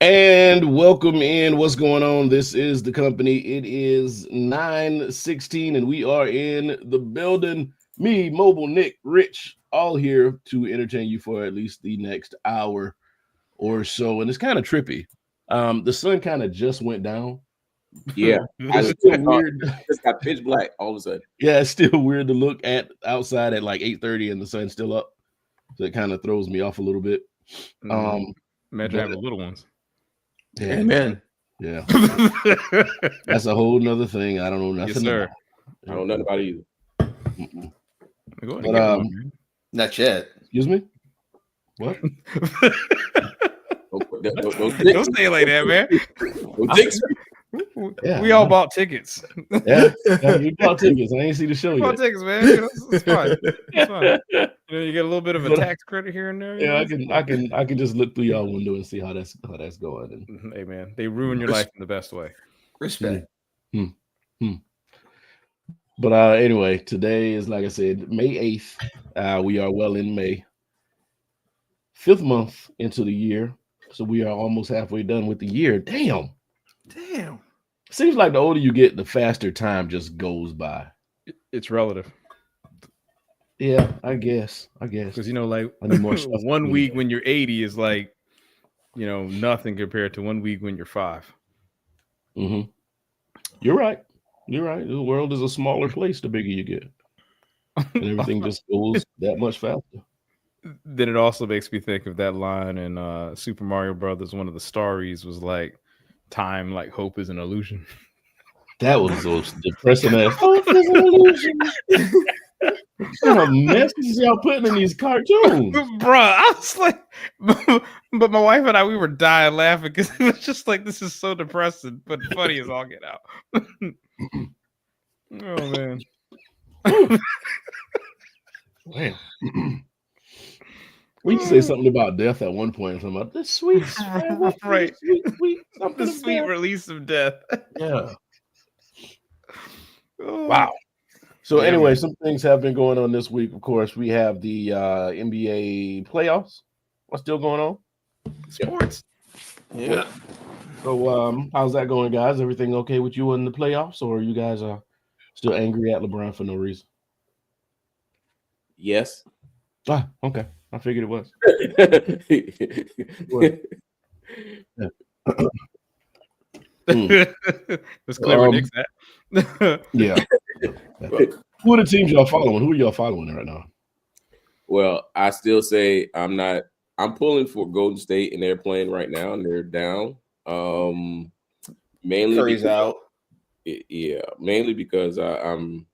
And welcome in. What's going on? This is the company. It is 9:16, and we are in the building. Me, Mobile, Nick, Rich, all here to entertain you for at least the next hour or so. And it's kind of trippy. The sun kind of just went down. Yeah, It's still weird. It's got pitch black all of a sudden. Yeah, it's still weird to look at outside at like 8:30 and the sun's still up. So it kind of throws me off a little bit. Imagine having little ones. Yeah, Amen. yeah. That's a whole nother thing. I don't know nothing. Yes, sir. About. I don't know nothing about it either. Go ahead and But, get one, man. Not yet. Excuse me? What? Don't say it like that, man. Yeah, We all bought tickets. Yeah, you bought tickets. I ain't see the show Bought yet. tickets, man. You know, it's fine. It's fine. You get a little bit of a tax credit here and there. Yeah, I can just look through y'all window and see how that's going. And Hey, man, they ruin your life in the best way. Respect. But anyway, today is, like I said, May 8th. We are well in May. 5th month into the year. So we are almost halfway done with the year. Damn. Seems like the older you get, the faster time just goes by. It's relative. Yeah, I guess. Because, you know, like I need more stuff. 1 week when you're 80 is like, you know, nothing compared to 1 week when you're 5. Mm-hmm. You're right. The world is a smaller place the bigger you get. And everything just goes that much faster. Then it also makes me think of that line in Super Mario Brothers. One of the stories was like, time like hope is an illusion. That was so depressing ass. Hope is an illusion. What kind of messages y'all putting in these cartoons? Bruh, I was like, but my wife and I, we were dying laughing because it was just like, this is so depressing, but funny as all get out. Oh, man. Wow. We used to say something about death at one point. Something about the sweet, right. something The sweet release of death. Yeah. Oh. Wow. So Yeah, anyway, man. some things have been going on this week. Of course, we have the NBA playoffs. What's still going on? Sports. Yeah. So how's that going, guys? Everything okay with you in the playoffs, or you guys are still angry at LeBron for no reason? Yes. Ah, okay. I figured it was. That's clever, Nick's that. Yeah. Who are the teams y'all following? Who are y'all following right now? Well, I still say I'm pulling for Golden State, and they're playing right now, and they're down. Mainly Curry's out. Yeah, mainly because I'm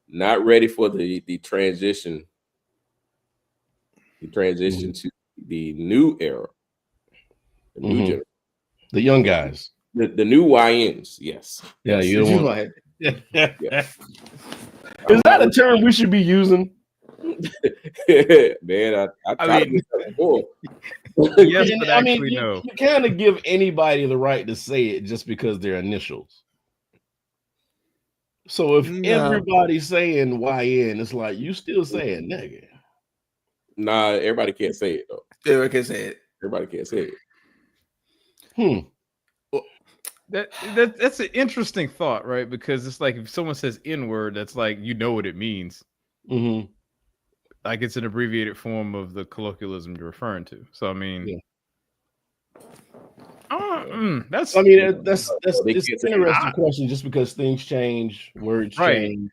not ready for the transition. The transition to the new era, the new generation, the young guys, the new YNs. Yes. Yeah, yes. you don't want. Like, Yeah. Is that a term we should be using? Man, I mean, before. Yes, but I mean, actually, no. You kind of give anybody the right to say it just because they're initials. So if everybody's saying YN, it's like you still saying nigga. Nah, everybody can't say it though. Everybody can't say it. Everybody can't say it. That's an interesting thought, right? Because it's like if someone says N-word, that's like you know what it means. Mm-hmm. Like it's an abbreviated form of the colloquialism you're referring to. So I mean, that's it's an interesting question just because things change, words change,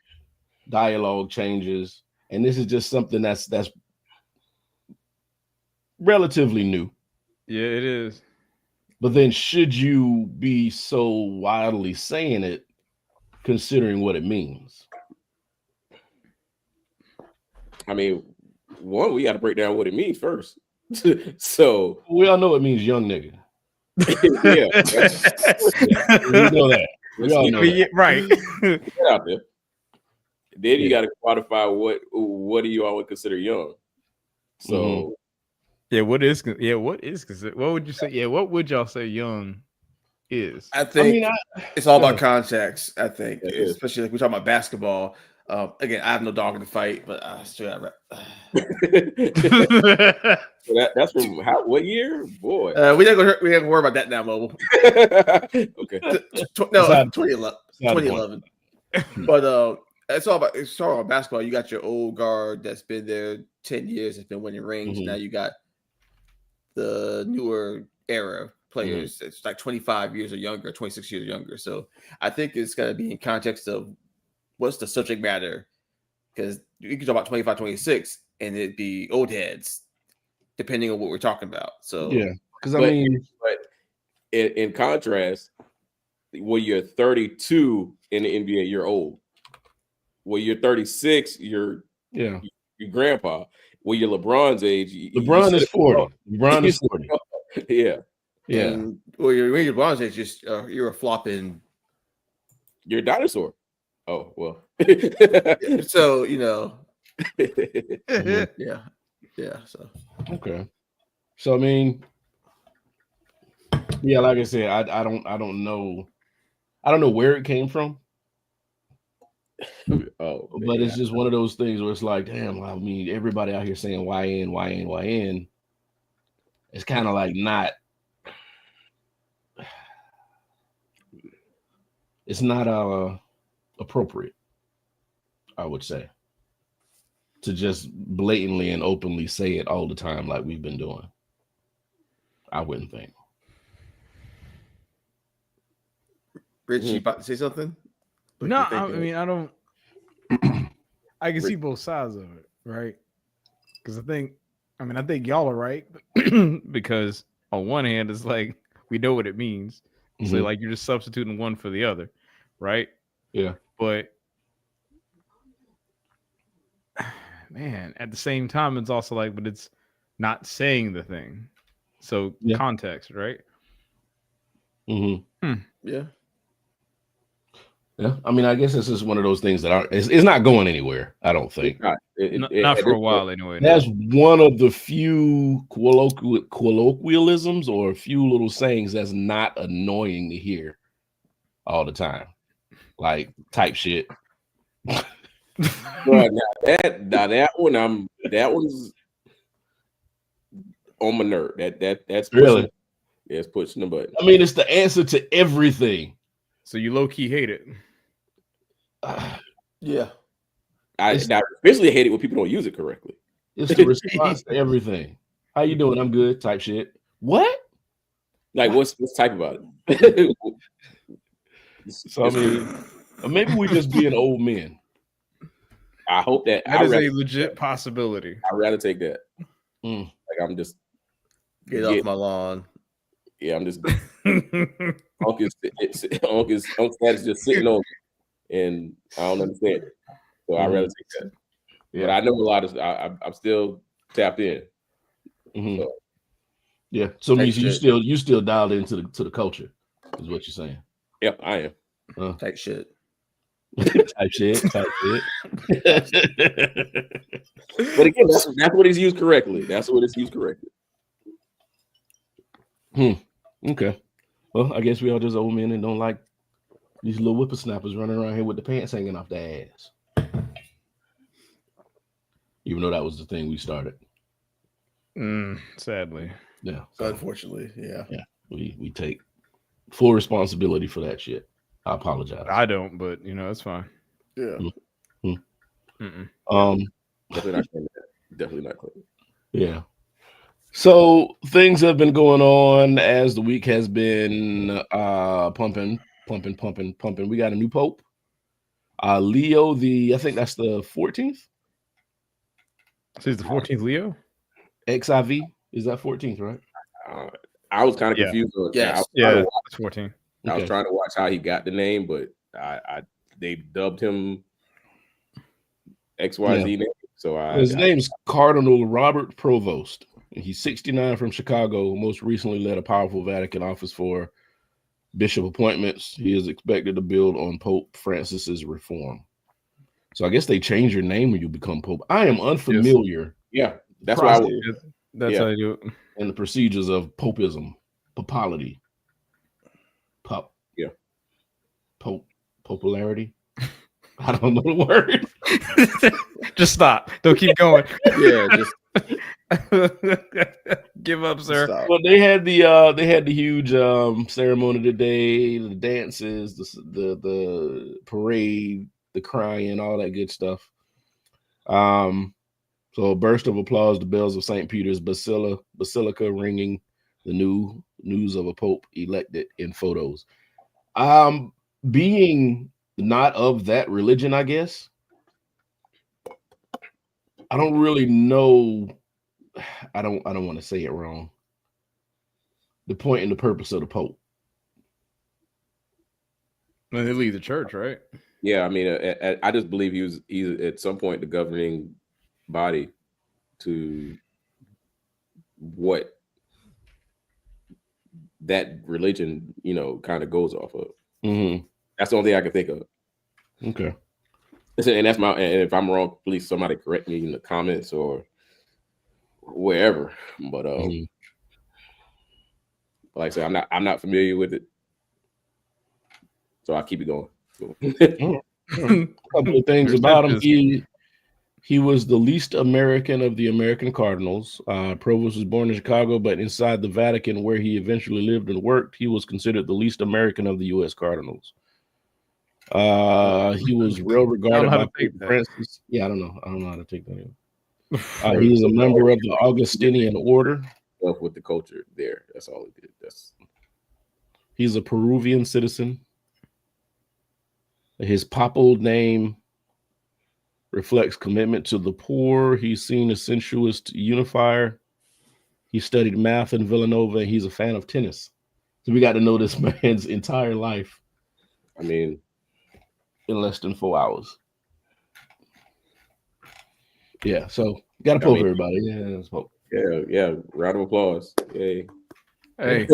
dialogue changes, and this is just something that's relatively new. Yeah, it is. But then should you be so wildly saying it considering what it means? I mean, one, we got to break down what it means first. So we all know it means young nigga. Yeah, we know that. We all know that. Right. Get out there. Then you got to quantify what do you all would consider young. So what would you say? Yeah, what would y'all say young is? I think it's all about context. I think, especially like we're talking about basketball. Again, I have no dog in the fight, but I still got. That's from what year, boy? We ain't gonna worry about that now, Mobile. Okay. No, 2011. But it's all about basketball. You got your old guard that's been there 10 years, has been winning rings. Mhm. Now you got the newer era players. It's like 25 years or younger, 26 years or younger. So I think it's gonna be in context of what's the subject matter, because you can talk about 25, 26, and it'd be old heads, depending on what we're talking about. So Yeah, because I mean, but in contrast, when you're 32 in the NBA, you're old. When you're 36, you're your grandpa. When you're LeBron's age, LeBron is 40. LeBron is 40. Yeah. And when you're LeBron's age, just you're a flopping. You're a dinosaur. Oh well. So Mhm. yeah. So Okay. So I mean, yeah, like I said, I don't know where it came from. Oh, But it's just one of those things where it's like, damn, I mean, everybody out here saying YN. It's kind of like not. It's not appropriate, I would say, to just blatantly and openly say it all the time like we've been doing. I wouldn't think. Rich, you about to say something? No, I mean, I don't. I can see both sides of it, right? Because I think y'all are right, because on one hand, it's like we know what it means, so Mhm. like you're just substituting one for the other, right? Yeah. But man, at the same time, it's also like, but it's not saying the thing, so context, right? Mm-hmm. Yeah. Yeah, I mean, I guess this is one of those things that it's not going anywhere. I don't think. Not for a while, anyway. That's one of the few colloquialisms or a few little sayings that's not annoying to hear all the time, like type shit. Bro, that one's on my nerve. That's pushing, really. Yeah, it's pushing the button. I mean, it's the answer to everything. So you low key hate it. Yeah. I especially hate it when people don't use it correctly. It's the response to everything. How you doing? I'm good. Type shit. What? Like what's type about it? So I mean, maybe we just being old men. I hope that is a legit possibility. I'd rather take that. Mm. Like I'm just get off my lawn. Yeah, I'm just Uncle is just sitting on me, and I don't understand it. So I'd rather take that. Yeah. But I know a lot of I'm still tapped in. Mm-hmm. So. Yeah. So means you still dialed into the culture, is what you're saying. Yep, I am. Type shit. Type shit. But again, that's what it's used correctly. That's what it's used correctly. Okay. Well, I guess we all just old men and don't like these little whippersnappers running around here with the pants hanging off their ass. Even though that was the thing we started. Sadly. Yeah. So unfortunately, yeah. Yeah. We take full responsibility for that shit. I apologize. I don't, but it's fine. Yeah. Definitely not clean. Yeah. So things have been going on as the week has been pumping. We got a new pope. Leo, I think that's the 14th. So he's the 14th Leo? XIV. Is that 14th, right? I was kind of confused. Yes. Yeah, it's 14. I was trying to watch how he got the name, but they dubbed him XYZ name. So his name's Cardinal Robert Provost. He's 69 from Chicago. Most recently led a powerful Vatican office for bishop appointments. He is expected to build on Pope Francis's reform. So I guess they change your name when you become Pope. I am unfamiliar. Yeah, that's why. That's how you do it. And the procedures of popism, popality, popularity. I don't know the word. Just stop. Don't keep going. Yeah, just give up, sir. stop. Well, they had the huge ceremony today, the dances, the parade, the crying, all that good stuff. So a burst of applause, the bells of St. Peter's Basilica ringing, the news of a pope elected in photos. Being not of that religion, I guess, I don't really know. I don't want to say it wrong. The point and the purpose of the Pope. When they leave the church, right? Yeah, I mean, I just believe he's at some point the governing body to what that religion, kind of goes off of. Mm-hmm. That's the only thing I can think of. Okay. And that's and if I'm wrong, please somebody correct me in the comments or wherever. But like I said, I'm not familiar with it, so I'll keep it going. A couple of things about him. He was the least American of the American Cardinals. Provost was born in Chicago, but inside the Vatican, where he eventually lived and worked, he was considered the least American of the U.S. Cardinals. He was well regarded by Pope Francis. Yeah, I don't know how to take that in. He was a member of the Augustinian order. With the culture there, that's all he did. He's a Peruvian citizen. His papal name reflects commitment to the poor. He's seen as sensuous unifier. He studied math in Villanova, and he's a fan of tennis. So we got to know this man's entire life. I mean, in less than 4 hours. Yeah, so got to Pope everybody. Yeah, let's Pope. Yeah. Round of applause. Yay. Hey,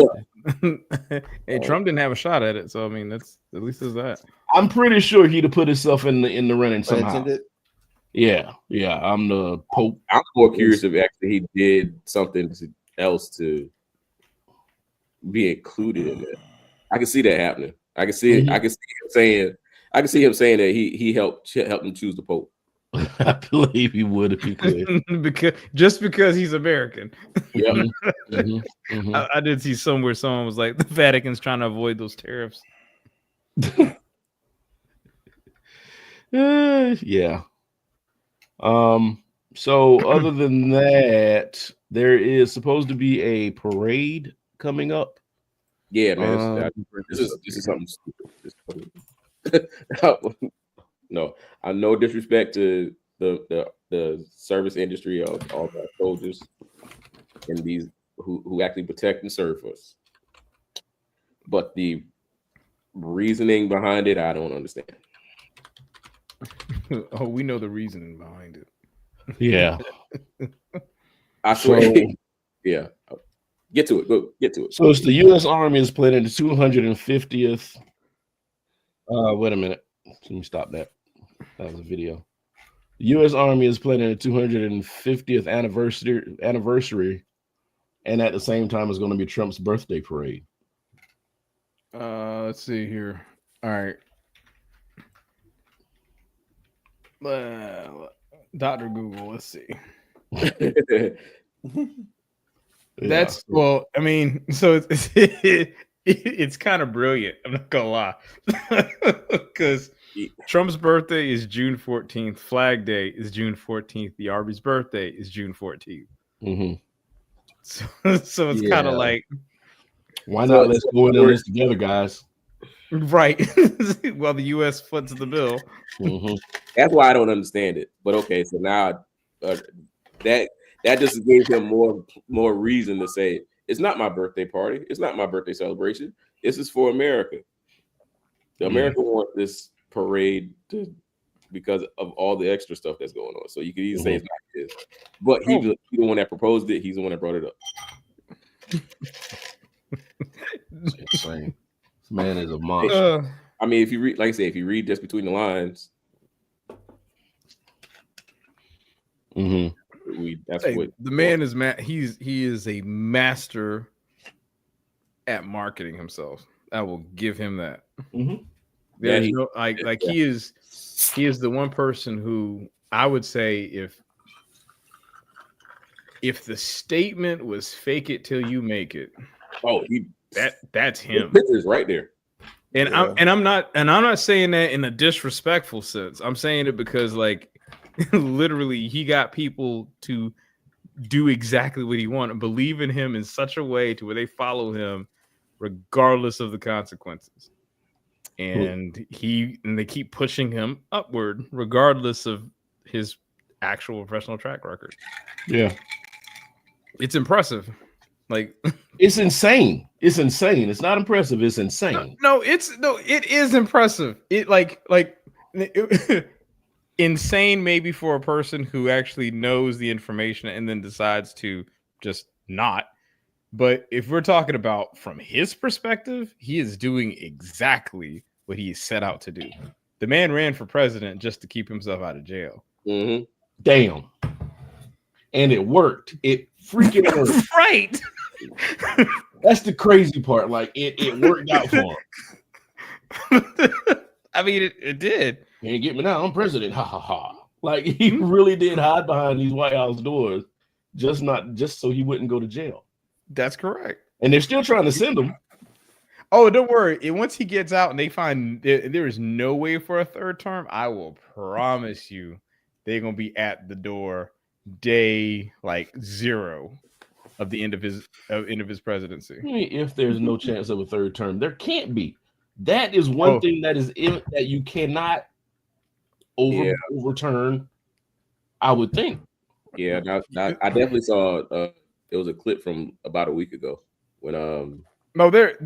hey, Trump didn't have a shot at it, so I mean, that's at least there's that. I'm pretty sure he'd have put himself in the running somehow. Yeah. I'm the Pope. I'm more curious if actually he did something else to be included in it. I can see that happening. I can see it. I can see him saying that he helped him choose the Pope. I believe he would if he could. because he's American. Yeah. I did see somewhere someone was like, the Vatican's trying to avoid those tariffs. Yeah. So other than that, there is supposed to be a parade coming up. Yeah, man. This is something stupid. No, I no disrespect to the service industry of all the soldiers and these who actually protect and serve us. But the reasoning behind it, I don't understand. Oh, we know the reasoning behind it. Yeah. I swear. Yeah. Get to it. Go get to it. So it's the U.S. Army is planning the 250th. Wait a minute. Let me stop that. That was a video. The U.S. Army is planning the 250th anniversary, and at the same time, it's going to be Trump's birthday parade. Let's see here. All right. Dr. Google, let's see. That's well, I mean, so it's kind of brilliant. I'm not gonna lie, because Trump's birthday is June 14th. Flag Day is June 14th. The Arby's birthday is June 14th. Mm-hmm. So it's kind of like, why not? Let's go into this together, guys. Right. Well, the U.S. foots the bill. Mm-hmm. That's why I don't understand it. But okay, so now that just gave him more reason to say it's not my birthday party. It's not my birthday celebration. This is for America. America wants this parade because of all the extra stuff that's going on. So you could even say it's not his. But he's the one that proposed it. He's the one that brought it up. It's insane. This man is a monster. I mean, if you read, like I say, if you read just between the lines, that's what the man is. He is a master at marketing himself. I will give him that. There's no he is the one person who I would say if the statement was "fake it till you make it," that's him. The picture's right there. And I'm not saying that in a disrespectful sense. I'm saying it because like literally he got people to do exactly what he wanted, believe in him in such a way to where they follow him regardless of the consequences. And they keep pushing him upward regardless of his actual professional track record. Yeah. It's impressive. Like it's insane. It's insane. It's not impressive. It's insane. It is impressive. Insane maybe for a person who actually knows the information and then decides to just not. But if we're talking about from his perspective, he is doing exactly what he set out to do. The man ran for president just to keep himself out of jail. Mm-hmm. Damn. And it worked. It freaking worked. Right. That's the crazy part. Like it worked out for him. I mean, it did. Can't get me now. I'm president. Ha ha ha. Like he really did hide behind these White House doors, just so he wouldn't go to jail. That's correct. And they're still trying to send him. Oh, don't worry. Once he gets out and they find there is no way for a third term, I will promise you they're gonna be at the door day like 0 of the end of his presidency. If there's no chance of a third term, there can't be. That is one thing that you cannot overturn. I would think. Yeah, I definitely saw. There was a clip from about a week ago when No, there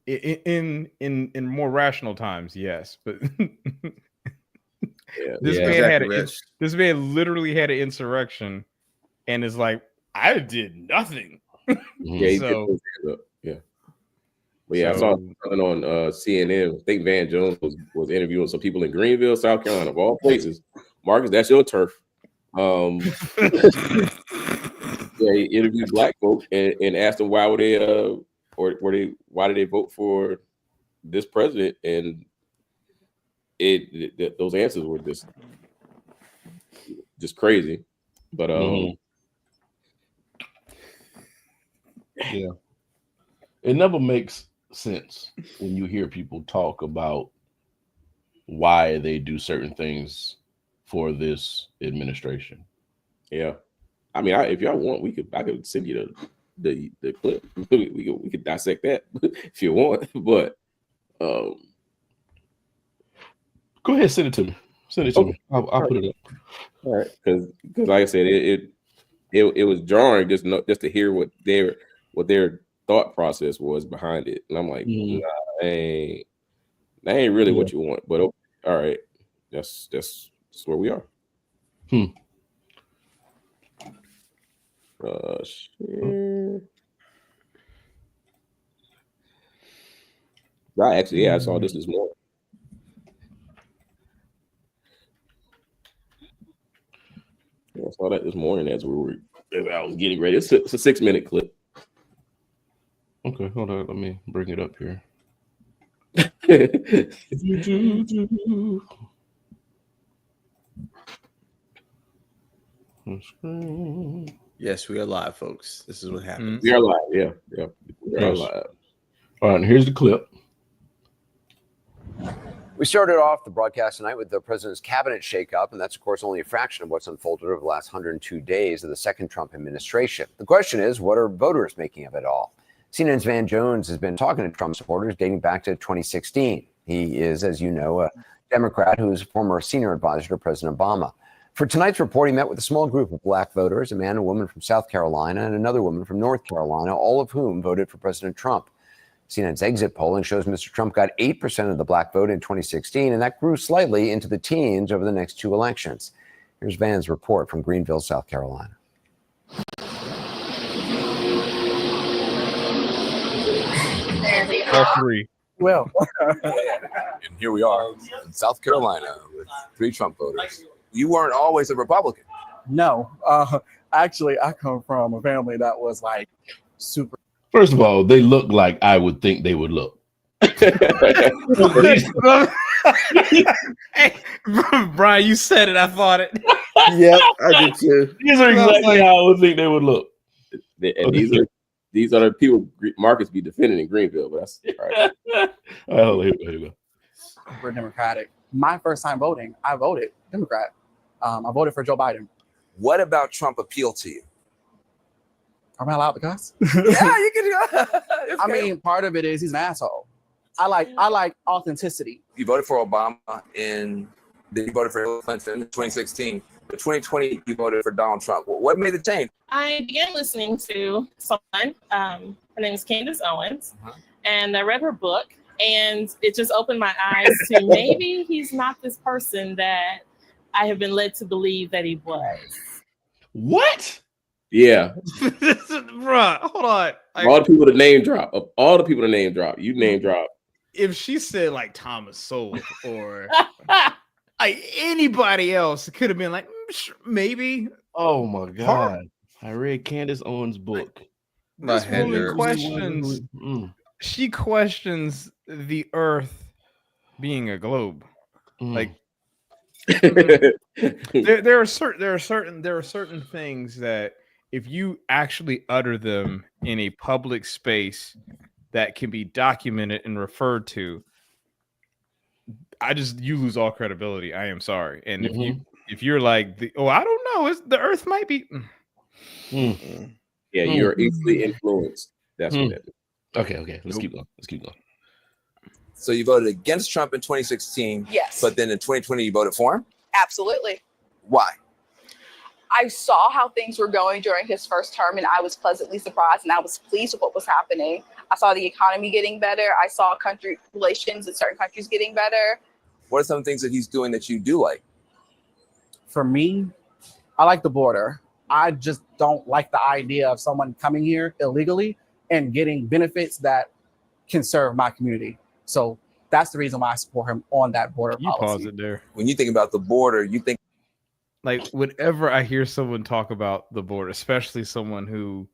in more rational times, yes, but this man literally had an insurrection, and is like, I did nothing. Yeah, so, But yeah, I saw something on CNN. I think Van Jones was interviewing some people in Greenville, South Carolina, of all places. Marcus, that's your turf. Yeah, he interviewed black folk and asked them why why did they vote for this president, and those answers were just crazy. But yeah, it never makes sense when you hear people talk about why they do certain things for this administration. Yeah, I mean, if y'all want, I could send you the clip. we could dissect that if you want, but go ahead, send it to me. Send it to me. I'll put it up. All right, because like I said, it was jarring just to hear what their thought process was behind it, and I'm like, nah, that ain't really what you want. But all right, that's where we are. I saw this morning. I saw that this morning as I was getting ready. It's a 6-minute clip. Okay, hold on. Let me bring it up here. Yes, we are live, folks. This is what happens. We are live. Yeah. We are live. All right, and here's the clip. We started off the broadcast tonight with the president's cabinet shakeup, and that's, of course, only a fraction of what's unfolded over the last 102 days of the second Trump administration. The question is, what are voters making of it all? CNN's Van Jones has been talking to Trump supporters dating back to 2016. He is, as you know, a Democrat who is a former senior advisor to President Obama. For tonight's report, he met with a small group of black voters, a man and woman from South Carolina and another woman from North Carolina, all of whom voted for President Trump. CNN's exit polling shows Mr. Trump got 8% of the black vote in 2016, and that grew slightly into the teens over the next 2 elections. Here's Van's report from Greenville, South Carolina. All three. Well, And here we are in South Carolina with 3 Trump voters. You weren't always a Republican. no. Actually, I come from a family that was like super. First of all, they look like I would think they would look. Hey, Brian, you said it. I thought it. Yep, I did too. These are exactly how I would think they would look. And these are the people Marcus be defending in Greenville. But that's all right. All right, hold on, here we go. We're Democratic. My first time voting, I voted Democrat. I voted for Joe Biden. What about Trump appealed to you? Am I allowed to cuss? Yeah, you can. I mean, part of it is he's an asshole. I like authenticity. You voted for Obama then you voted for Hillary Clinton in 2016. But 2020, you voted for Donald Trump. What made the change? I began listening to someone. Her name is Candace Owens, and I read her book, and it just opened my eyes to maybe he's not this person that I have been led to believe that he was. What? Yeah. Bruh, hold on. Like, All the people to name drop. Of all the people to name drop, you name drop. if she said like Thomas Sowell or like anybody else, it could have been like maybe. Oh my God. I read Candace Owens' book. My This head woman hurts. questions. She questions the Earth being a globe. Like there are certain things that if you actually utter them in a public space that can be documented and referred to, you lose all credibility. I am sorry. And if you're like I don't know, the Earth might be. Yeah, you're easily influenced. That's what that is. Okay. Let's keep going. So you voted against Trump in 2016. Yes. But then in 2020, you voted for him? Absolutely. Why? I saw how things were going during his first term, and I was pleasantly surprised, and I was pleased with what was happening. I saw the economy getting better. I saw country relations in certain countries getting better. What are some things that he's doing that you do like? For me, I like the border. I just don't like the idea of someone coming here illegally and getting benefits that can serve my community. So that's the reason why I support him on that border You policy. pause it there. When you think about the border, you think Like whenever I hear someone talk about the border, especially someone who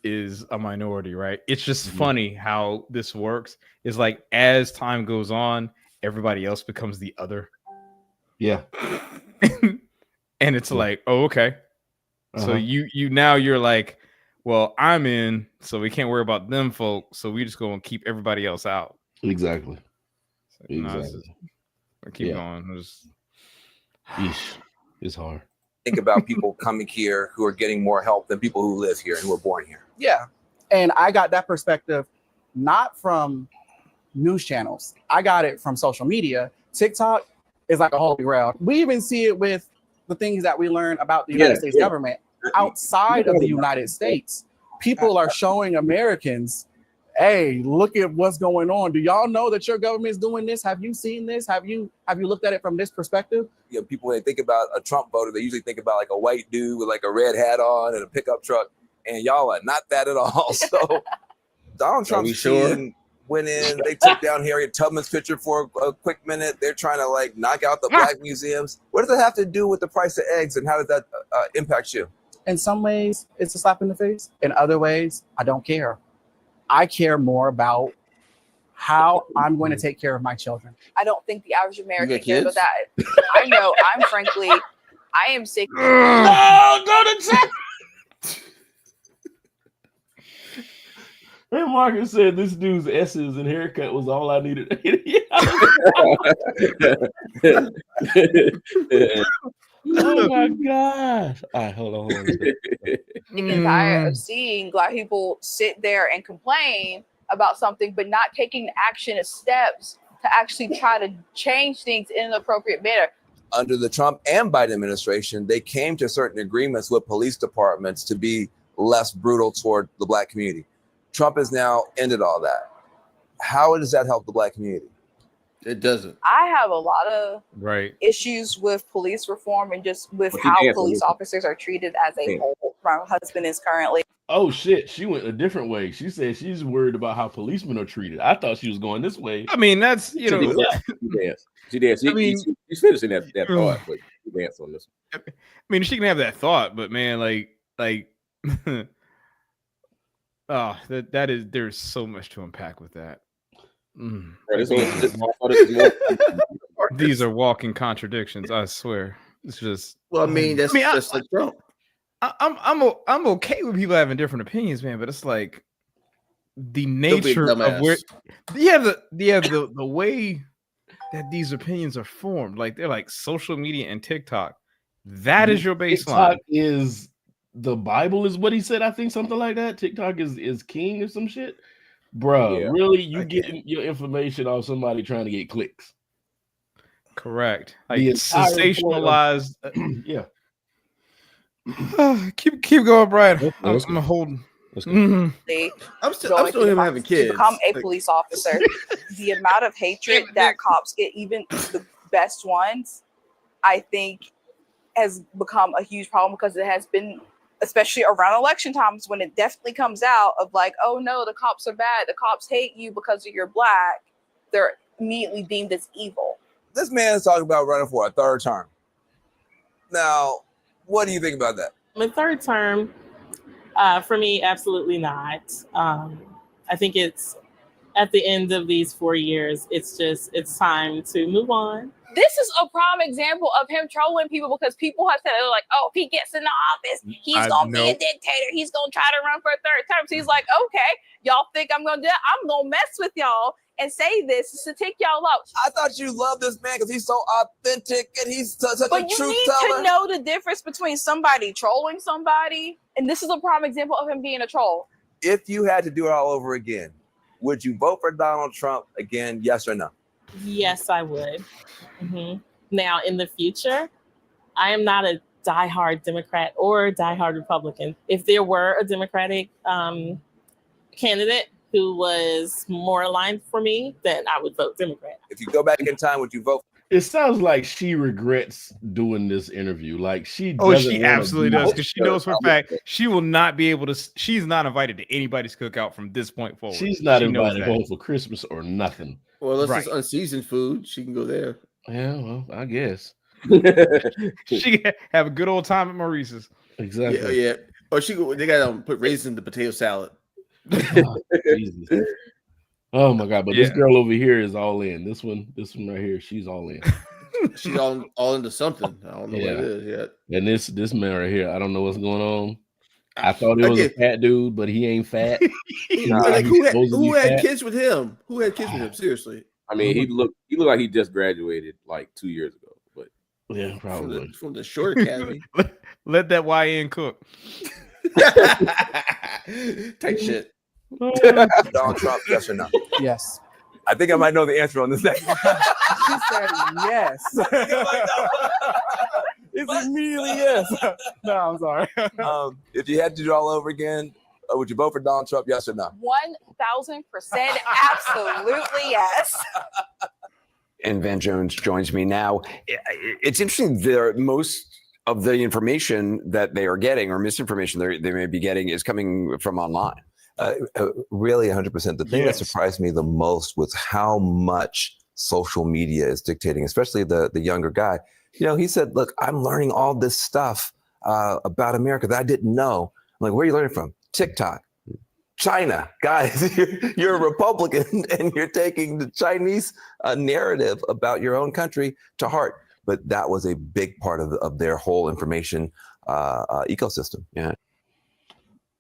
is a minority, right? It's just funny how this works. It's like as time goes on, everybody else becomes the other. Yeah. And it's like, oh, okay. So you're like, well, I'm in, so we can't worry about them folks. So we just go and keep everybody else out. Exactly. Keep going. It's hard. think about people coming here who are getting more help than people who live here and who were born here. Yeah. And I got that perspective not from news channels. I got it from social media. TikTok is like a holy grail. We even see it with the things that we learn about the United States government outside of the United States. People are showing Americans, hey, look at what's going on. Do y'all know that your government is doing this? Have you seen this? Have you looked at it from this perspective? You know, people, when they think about a Trump voter, they usually think about like a white dude with like a red hat on and a pickup truck. And y'all are not that at all. So Donald Trump's team went in, they took down Harriet Tubman's picture for a quick minute. They're trying to like knock out the black museums. What does that have to do with the price of eggs, and how does that impact you? In some ways, it's a slap in the face. In other ways, I don't care. I care more about how I'm going to take care of my children. I don't think the average American cares about that. I know. I am sick. Oh, go to check. And Marcus said this dude's S's and haircut was all I needed. Oh my gosh. All right, hold on. Tired of seeing black people sit there and complain about something, but not taking action and steps to actually try to change things in an appropriate manner. Under the Trump and Biden administration, they came to certain agreements with police departments to be less brutal toward the black community. Trump has now ended all that. How does that help the black community? It doesn't. I have a lot of issues with police reform and just with how police officers are treated as a whole. My husband is currently. Oh shit, she went a different way. She said she's worried about how policemen are treated. I thought she was going this way. I mean, that's, you know, she danced. She's finishing that thought, but she danced on this one. I mean, she can have that thought, but man, like oh, there's so much to unpack with that. These are walking contradictions. I swear. It's just. Well, I mean, that's just like Trump. I'm okay with people having different opinions, man. But it's like the nature of where, the way that these opinions are formed. Like they're like social media and TikTok. That is your baseline. TikTok is the Bible, is what he said. I think something like that. TikTok is king or some shit. Bro, Yeah. really? You getting your information off somebody trying to get clicks? Correct. Like The it's entire point sensationalized. Yeah. keep going, Brian. I'm let's gonna hold. They I'm still having kids. to become a Like, police officer. The amount of hatred that cops get, even the best ones, I think has become a huge problem because it has been, especially around election times, when it definitely comes out of like, oh no, the cops are bad. The cops hate you because you're black. They're immediately deemed as evil. This man is talking about running for a third term. Now, what do you think about that? The third term, for me, absolutely not. I think it's at the end of these 4 years, it's time to move on. This is a prime example of him trolling people because people have said, they're like, oh, if he gets in the office, he's going to be a dictator. He's going to try to run for a third term. So he's like, okay, y'all think I'm going to do that? I'm going to mess with y'all and say this to take y'all out. I thought you loved this man because he's so authentic and he's such a But you truth need teller. to know the difference between somebody trolling somebody, and this is a prime example of him being a troll. If you had to do it all over again, would you vote for Donald Trump again? Yes or no? Yes, I would. Now, in the future, I am not a diehard Democrat or diehard Republican. If there were a Democratic candidate who was more aligned for me, then I would vote Democrat. If you go back in time, would you vote? It sounds like she regrets doing this interview. Like she Absolutely does, because she knows for a fact she will not be able to. She's not invited to anybody's cookout from this point forward. She's not invited home for Christmas or nothing. Well, unless it's unseasoned food, she can go there. Yeah, well, I guess. She can have a good old time at Maurice's. Exactly. Yeah. Or they got to put raisins in the potato salad. Jesus. Oh my God! But this girl over here is all in. This one right here, she's all in. She's all into something. I don't know what it is yet. And this man right here, I don't know what's going on. I thought he was a fat dude, but he ain't fat. Like, who had kids with him? Who had kids with him? Seriously. I mean, he looked like he just graduated like 2 years ago. But yeah, probably from the short academy. Let that YN cook. Type shit. Donald Trump, yes or no? Yes. I think I might know the answer on this next. She said yes. It's immediately yes. No, I'm sorry. If you had to do it all over again, would you vote for Donald Trump? Yes or no? 1,000% absolutely yes. And Van Jones joins me now. It's interesting. Most of the information that they are getting, or misinformation they may be getting, is coming from online. Really 100%. The thing that surprised me the most was how much social media is dictating, especially the younger guy. You know, he said, look, I'm learning all this stuff about America that I didn't know. I'm like, where are you learning from? TikTok, China. Guys, you're a Republican and you're taking the Chinese narrative about your own country to heart. But that was a big part of their whole information ecosystem.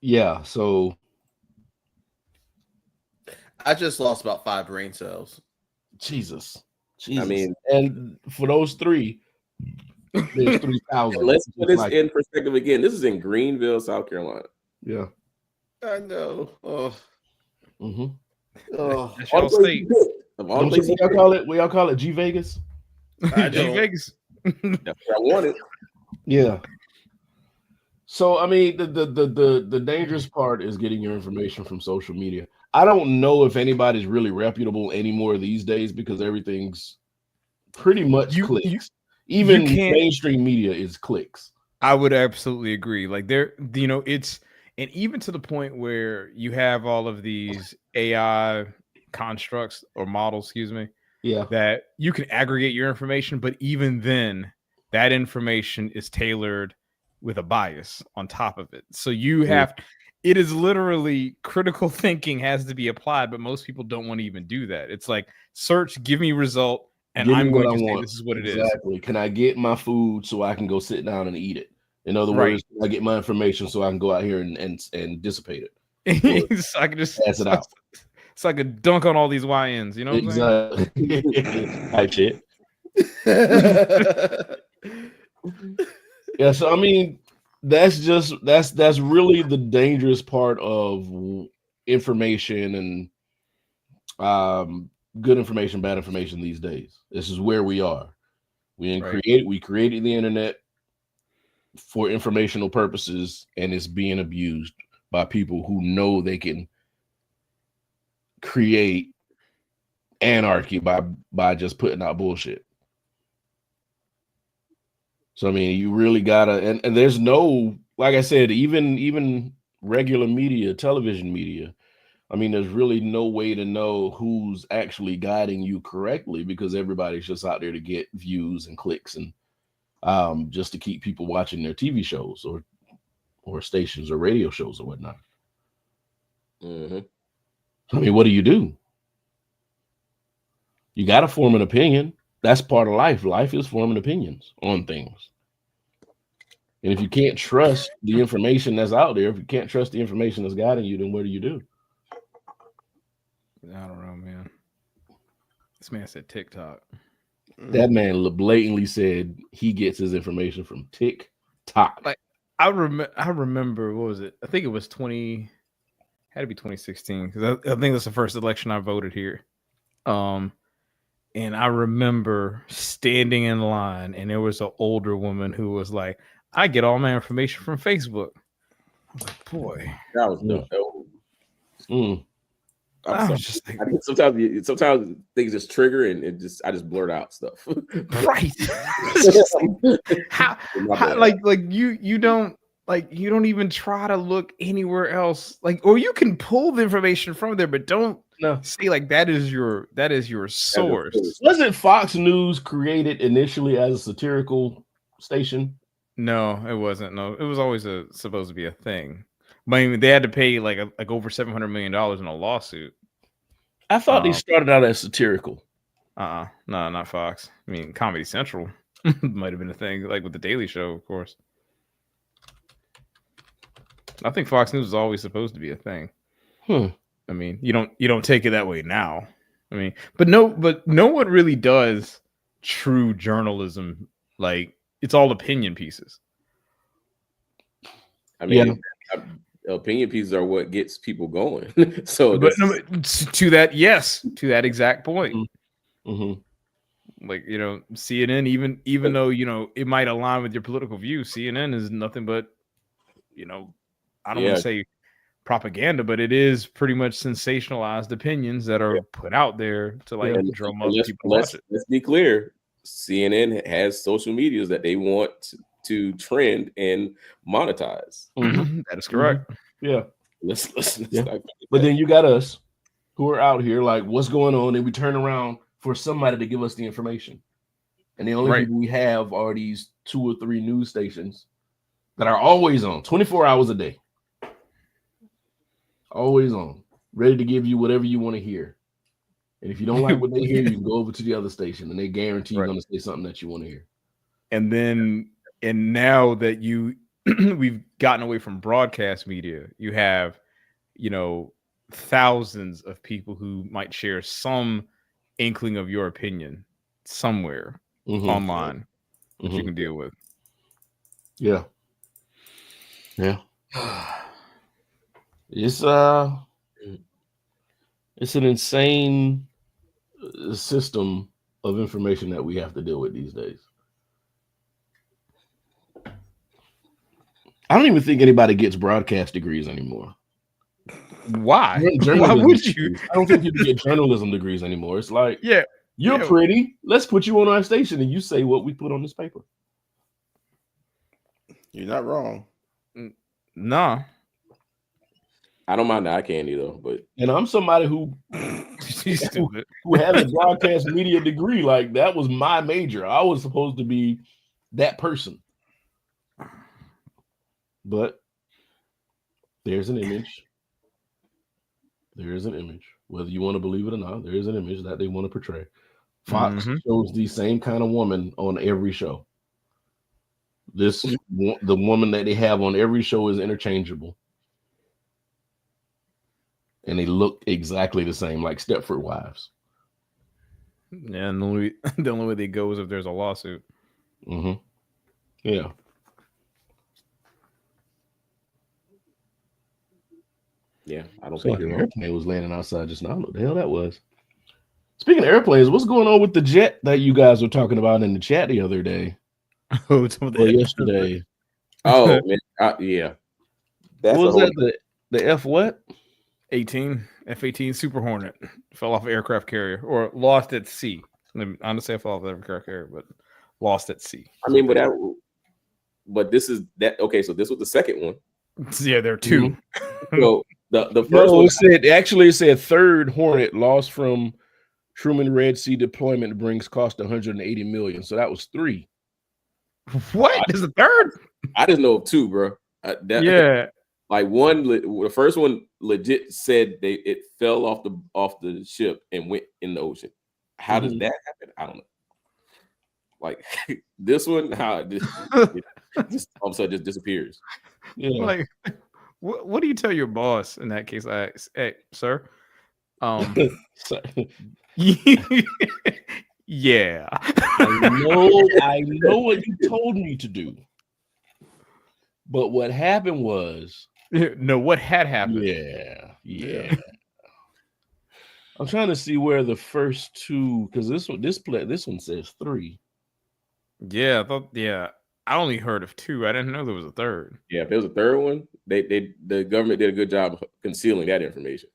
Yeah. So I just lost about 5 brain cells. Jesus. I mean, and for those 3, there's 3,000. Let's put this in perspective again. This is in Greenville, South Carolina. Yeah. I know. Oh. Mm-hmm. Oh. That's your state. What y'all call it? G Vegas? G Vegas. That's what I wanted. Yeah. So I mean, the dangerous part is getting your information from social media. I don't know if anybody's really reputable anymore these days because everything's pretty much clicks. Even mainstream media is clicks. I would absolutely agree. Like it's, and even to the point where you have all of these AI constructs or models, that you can aggregate your information, but even then, that information is tailored with a bias on top of it. So you have, it is literally critical thinking has to be applied, but most people don't want to even do that. It's like search, give me result, and I'm going to say this is what it is. Exactly. Can I get my food so I can go sit down and eat it? In other words, can I get my information so I can go out here and dissipate it. So I can just pass it out. So I could dunk on all these YNs, you know what I'm saying? Type shit. Yeah, so I mean, that's really the dangerous part of information and good information, bad information these days. This is where we are. We created the internet for informational purposes, and it's being abused by people who know they can create anarchy by just putting out bullshit. So I mean, you really gotta, and there's no, like I said, even regular media, television media, I mean, there's really no way to know who's actually guiding you correctly, because everybody's just out there to get views and clicks and just to keep people watching their TV shows or stations or radio shows or whatnot. Mm-hmm. I mean, what do? You got to form an opinion. That's part of life. Life is forming opinions on things. And if you can't trust the information that's out there, if you can't trust the information that's guiding you, then what do? I don't know, man. This man said TikTok. That man blatantly said he gets his information from TikTok. Like I remember, what was it? I think it was had to be 2016, because I think that's the first election I voted here. And I remember standing in line, and there was an older woman who was like, I get all my information from Facebook. I was like, boy. That was no. Sometimes things just trigger and I just blurt out stuff. Right. how like you don't even try to look anywhere else. Like, or you can pull the information from there, but don't say like that is your source. Wasn't Fox News created initially as a satirical station? No, it wasn't. No, it was always supposed to be a thing. But I mean, they had to pay like over $700 million in a lawsuit. I thought they started out as satirical. No, not Fox. I mean, Comedy Central might have been a thing, like with the Daily Show, of course. I think Fox News is always supposed to be a thing. I mean, you don't take it that way now. I mean, but no one really does true journalism. Like, it's all opinion pieces. I mean, opinion pieces are what gets people going. So, to that exact point. Mm-hmm. Like, CNN, even though it might align with your political views, CNN is nothing but, I don't want to say propaganda, but it is pretty much sensationalized opinions that are put out there to drum up people. Let's be clear. CNN has social medias that they want to trend and monetize. Mm-hmm. That is correct. Mm-hmm. Yeah. Let's but then you got us who are out here like, what's going on? And we turn around for somebody to give us the information. And the only people we have are these 2 or 3 news stations that are always on 24 hours a day. Always on, ready to give you whatever you want to hear. And if you don't like what they hear, you can go over to the other station and they guarantee you're going to say something that you want to hear. And now that we've gotten away from broadcast media, you have, thousands of people who might share some inkling of your opinion somewhere online that you can deal with. Yeah. It's an insane system of information that we have to deal with these days. I don't even think anybody gets broadcast degrees anymore. Why? Why would you? I don't think you get journalism degrees anymore. It's like, you're Yeah. pretty. Let's put you on our station and you say what we put on this paper. You're not wrong. Nah. I don't mind the eye candy though, and I'm somebody who had a broadcast media degree. Like, that was my major. I was supposed to be that person. But There's an image. There is an image. Whether you want to believe it or not, there is an image that they want to portray. Fox shows the same kind of woman on every show. The woman that they have on every show is interchangeable. And they look exactly the same, like Stepford Wives. Yeah, and the only way they go is if there's a lawsuit. Mm-hmm. Yeah. Yeah, I don't So think an you're wrong. airplane was landing outside just now. I don't know what the hell that was. Speaking of airplanes, what's going on with the jet that you guys were talking about in the chat the other day? Or yesterday? Oh man, yeah. What was that? The F what? F-18 Super Hornet fell off an aircraft carrier or lost at sea. I'm gonna say fell off an aircraft carrier, but lost at sea. I mean, but this is that. Okay, so this was the second one. Yeah, there are two. So the first one it said third Hornet lost from Truman Red Sea deployment brings cost 180 million. So that was 3. What is the third? I just know of 2, bro. Yeah, like one. The first one legit said it fell off the ship and went in the ocean. How does that happen? I don't know. Like this one, how it just all of a sudden just disappears. Yeah. Like what do you tell your boss in that case? Hey, sir. Yeah. I know what you told me to do. But what happened was what had happened. Yeah. I'm trying to see where the first 2, because this one says 3. Yeah, I only heard of 2. I didn't know there was a third. Yeah, if there was a third one, the government did a good job of concealing that information.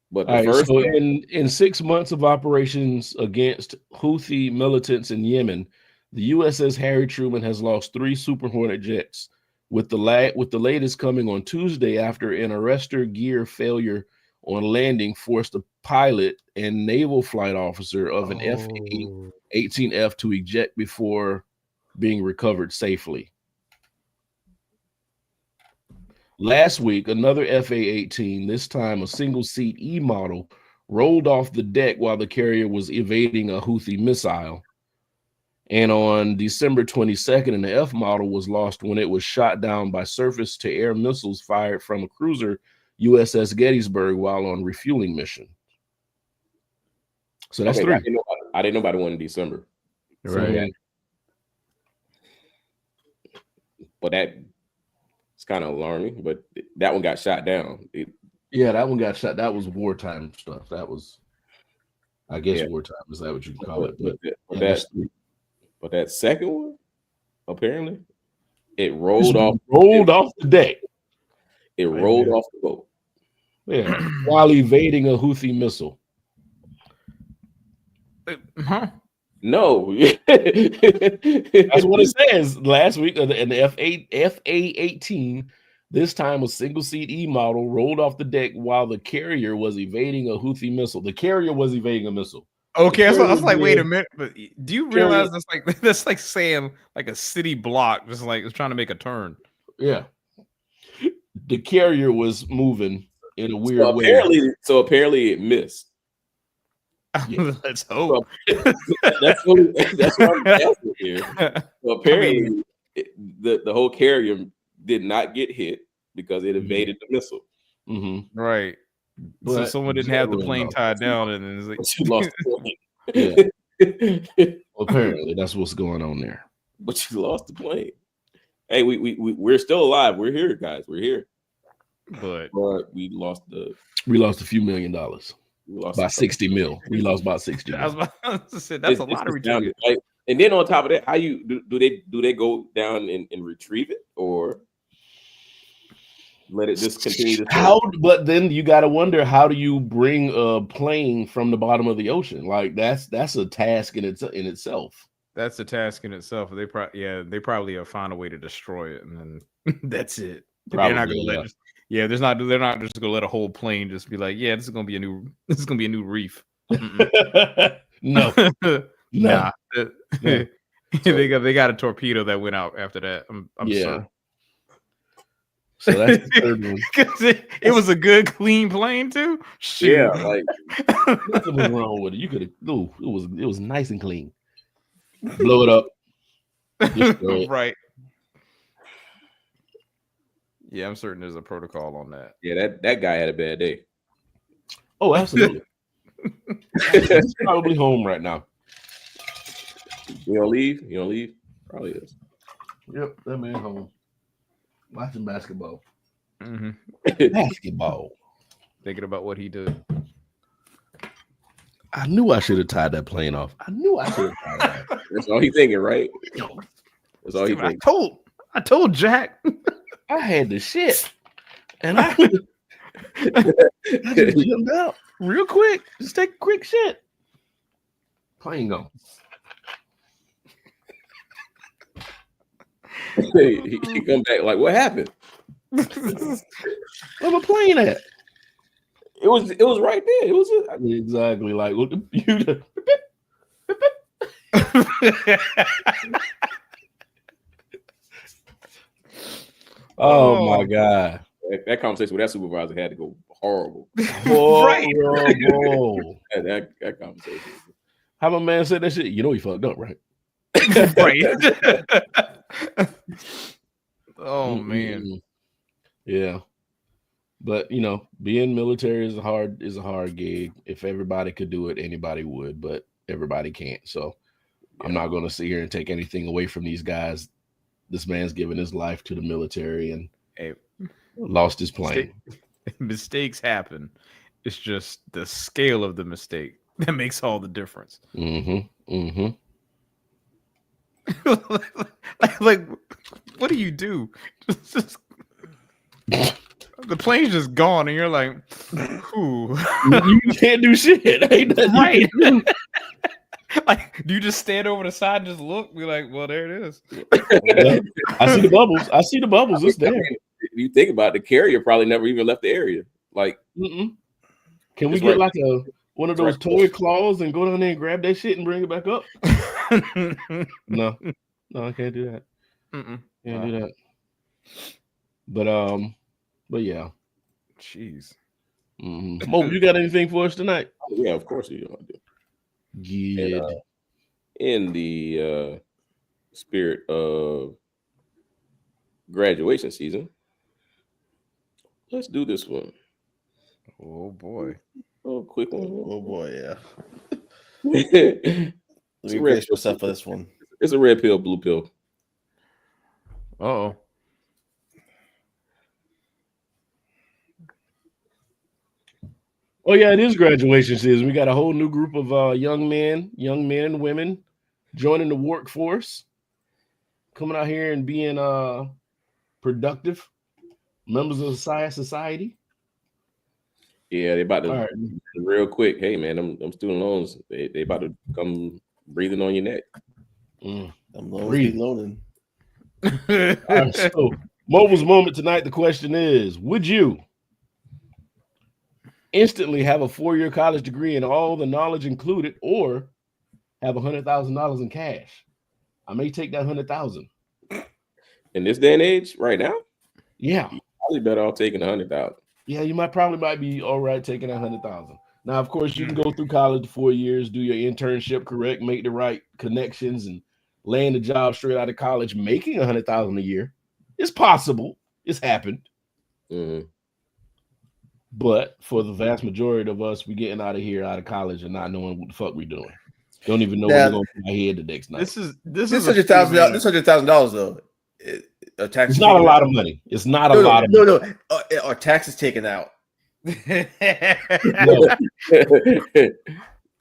But the first so in 6 months of operations against Houthi militants in Yemen, the USS Harry Truman has lost 3 Super Hornet jets, with the latest coming on Tuesday after an arrestor gear failure on landing forced a pilot and naval flight officer of an F-18F to eject before being recovered safely. Last week, another FA-18, this time a single-seat E model, rolled off the deck while the carrier was evading a Houthi missile. And on December 22nd, the F model was lost when it was shot down by surface-to-air missiles fired from a cruiser USS Gettysburg while on refueling mission. So that's 3. I didn't know about the one in December. Right. But it's kind of alarming. But that one got shot down. That one got shot. That was wartime stuff. That was, I guess, wartime. Is that what you can call it? But that second one, apparently, it rolled off the deck. It rolled off the boat. Yeah, while evading a Houthi missile. Huh? No. That's what it says. Last week, in the FA-18, this time a single-seat E model rolled off the deck while the carrier was evading a Houthi missile. The carrier was evading a missile. Okay, I was like, wait a minute, but do you realize that's like saying like a city block just like it's trying to make a turn? Yeah, the carrier was moving in a weird way. So apparently it missed. Yeah. Let's hope. That's what I'm asking here. So apparently, the whole carrier did not get hit because it evaded the missile. Mm-hmm. Right. But so someone didn't have the plane tied down, and it's like you lost the plane. Well, apparently, that's what's going on there. But you lost the plane. Hey, we're still alive. We're here, guys. We're here. But we lost a few $1 million. We lost by 60 mil. We lost about 60 mil. I was about to say that's a lottery ticket. And then on top of that, how you do they go down and retrieve it, or let it just continue to but then you got to wonder, how do you bring a plane from the bottom of the ocean? Like that's a task in itself. That's a task in itself. They probably find a way to destroy it, and then that's it. Probably, they're not gonna let they're not just gonna let a whole plane just be like, yeah, this is gonna be a new reef. No. Nah. They got a torpedo that went out after that. I'm sorry. So that's the third one. Because it was a good, clean plane too. Shoot. Yeah, like Nothing was wrong with it. You could have. No, it was nice and clean. Blow it up. Destroy it. Right. Yeah, I'm certain there's a protocol on that. yeah, that guy had a bad day. Oh, absolutely. He's probably home right now. You don't leave? You don't leave? Probably is. Yep, that man home. Watching basketball. Mm-hmm. Basketball. Thinking about what he did. I knew I should have tied that plane off. I knew I should have tied that. That's all he thinking, right? That's all he Dude, thinking. I told Jack. I had the shit. And I just jumped out real quick. Just take a quick shit. Plane go. He come back like, what happened? Where my plane at? It was right there. It was Exactly like what the you. Oh my god! that conversation with that supervisor had to go horrible. Horrible. that conversation. How my man said that shit? You know he fucked up, right? Right. Oh man. Yeah. But you know, being military is a hard gig. If everybody could do it, anybody would, but everybody can't. So I'm not going to sit here and take anything away from these guys. This man's given his life to the military and lost his plane. Mistakes happen. It's just the scale of the mistake that makes all the difference. Like, what do you do? Just the plane's just gone, and you're like, "Ooh, you can't do shit." Ain't that right? Like, do you just stand over the side and just look? Be like, "Well, there it is." I see the bubbles. I see the bubbles. It's there. If you think about it, the carrier probably never even left the area. Like, can we get like one of those toy claws and go down there and grab that shit and bring it back up? No, I can't do that. Can't do that. But yeah. Jeez. Mo, you got anything for us tonight? Yeah, of course you do. Yeah. In the spirit of graduation season, let's do this one. Oh boy. Oh, quick one. Oh boy, yeah. Let me brace myself for this one. It's a red pill, blue pill. Oh. Oh yeah, it is graduation season. We got a whole new group of young men and women joining the workforce, coming out here and being productive members of society. Yeah, they about to real quick. Hey man, them student loans, they about to come breathing on your neck. Them loans be loaning. All right, so Mobile's moment tonight. The question is: would you instantly have a 4-year college degree and all the knowledge included, or have $100,000 in cash? I may take that $100,000 in this day and age, right now. Yeah, you're probably better off taking $100,000. Yeah, you might be all right taking that $100,000. Now, of course, you can go through college 4 years, do your internship correct, make the right connections, and land a job straight out of college, making $100,000 a year. It's possible. It's happened. But for the vast majority of us, we getting out of college and not knowing what the fuck we doing. Don't even know what we're going to put our head the next night. This is $100,000. This $100,000 though. It's not a lot of money. It's not a lot of money. No. Are taxes taken out?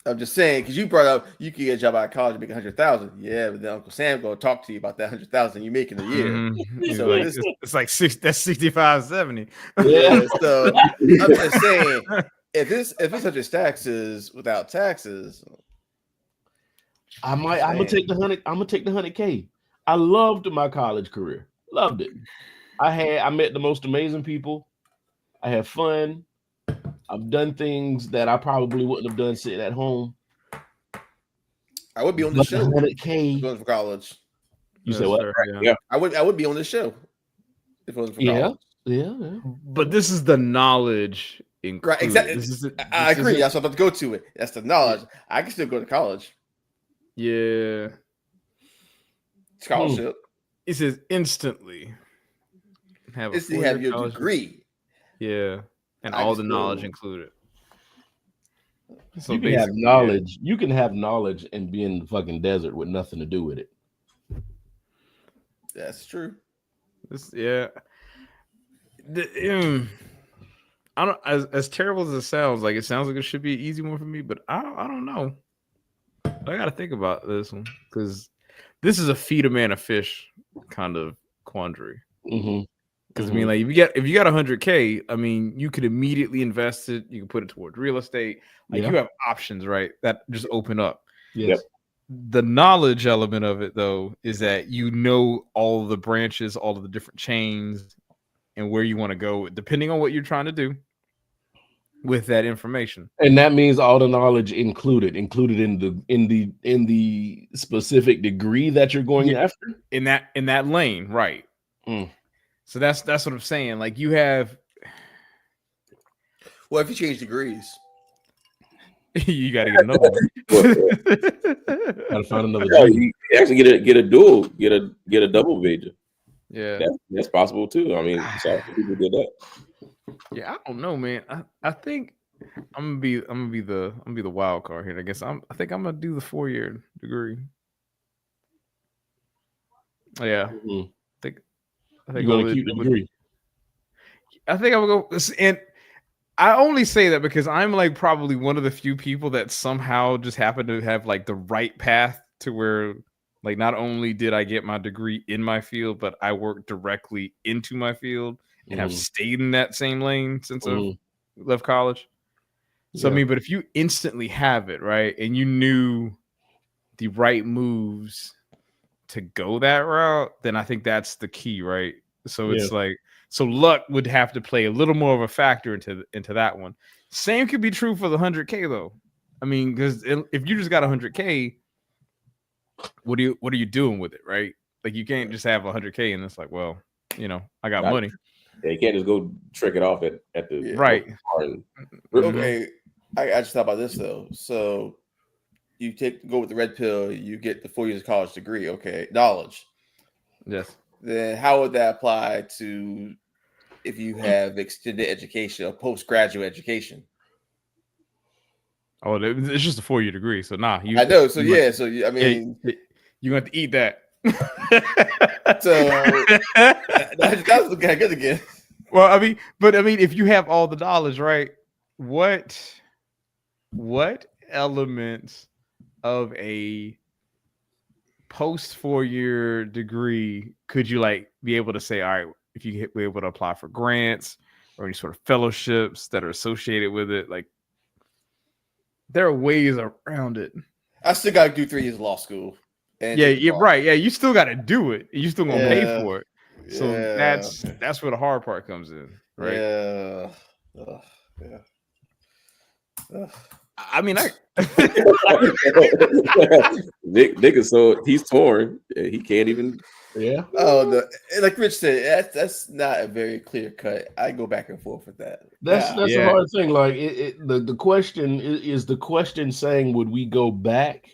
I'm just saying, because you brought up you could get a job out of college and make $100,000. Yeah, but then Uncle Sam gonna talk to you about that $100,000 you making a year. So it's like that's 65-70. Yeah, so I'm just saying, if it's such as taxes without taxes, I'm gonna take the $100K. I loved my college career. Loved it. I met the most amazing people. I had fun. I've done things that I probably wouldn't have done sitting at home. I would be on the show. $100K going for college. You said what? Yeah. I would be on this show if it wasn't for college. Yeah. But this is the knowledge included. Right, exactly. I agree. Isn't- That's what I'm about to go to it. That's the knowledge. I can still go to college. Yeah. Scholarship. It says instantly have a It's to have four-year your college. degree. Yeah. And I all can the knowledge still- included. So You can have basically, knowledge. You can have knowledge and be in the fucking desert with nothing to do with it. That's true. Yeah. I don't as terrible as it sounds like it should be an easy one for me, but I don't know. I gotta think about this one because this is a feed a man a fish kind of quandary. Because I mean, like if you got 100K, I mean, you could immediately invest it. You can put it towards real estate. Like you have options, right? That just open up. Yes. The knowledge element of it, though, is that you know all of the branches, all of the different chains, and where you want to go, depending on what you're trying to do with that information. And that means all the knowledge included in the specific degree that you're going after in that lane, right? So that's what I'm saying. Like you have. Well, if you change degrees, you got to get another one. Gotta find another. No, you actually get a double major. Yeah, that's possible too. I mean, some people did that. Yeah, I don't know, man. I think I'm gonna be the wild card here. I think I'm gonna do the 4-year degree. Yeah, I think you're gonna keep the degree. I think I'm gonna go, and I only say that because I'm like probably one of the few people that somehow just happen to have like the right path to where like not only did I get my degree in my field, but I worked directly into my field and have stayed in that same lane since I left college. So I mean, but if you instantly have it, right, and you knew the right moves to go that route, then I think that's the key, right? So it's like, so luck would have to play a little more of a factor into that one. Same could be true for the 100K though. I mean, because if you just got 100K, what are you doing with it, right? Like you can't just have 100K and it's like, well, you know, I got money. Yeah, you can't just go trick it off at the right. Okay, I just thought about this though. So you go with the red pill, you get the 4 years of college degree. Okay, knowledge. Yes. Then how would that apply to if you have extended education or postgraduate education? Oh, it's just a 4-year degree, so nah. I know. So yeah. So I mean, you have to eat that. So that's kind of good again. Well, I mean, if you have all the knowledge, right? What elements of a post 4-year degree could you like be able to say, all right, if you be able to apply for grants or any sort of fellowships that are associated with it? Like, there are ways around it. I still got to do 3 years of law school. Yeah, right. Yeah, you still got to do it. You still gonna pay for it. So that's where the hard part comes in, right? Yeah. I mean, Nick is so he's torn. He can't even. Yeah. Oh, like Rich said, that's not a very clear cut. I go back and forth with that. That's a hard thing. Like the question is the question saying, would we go back?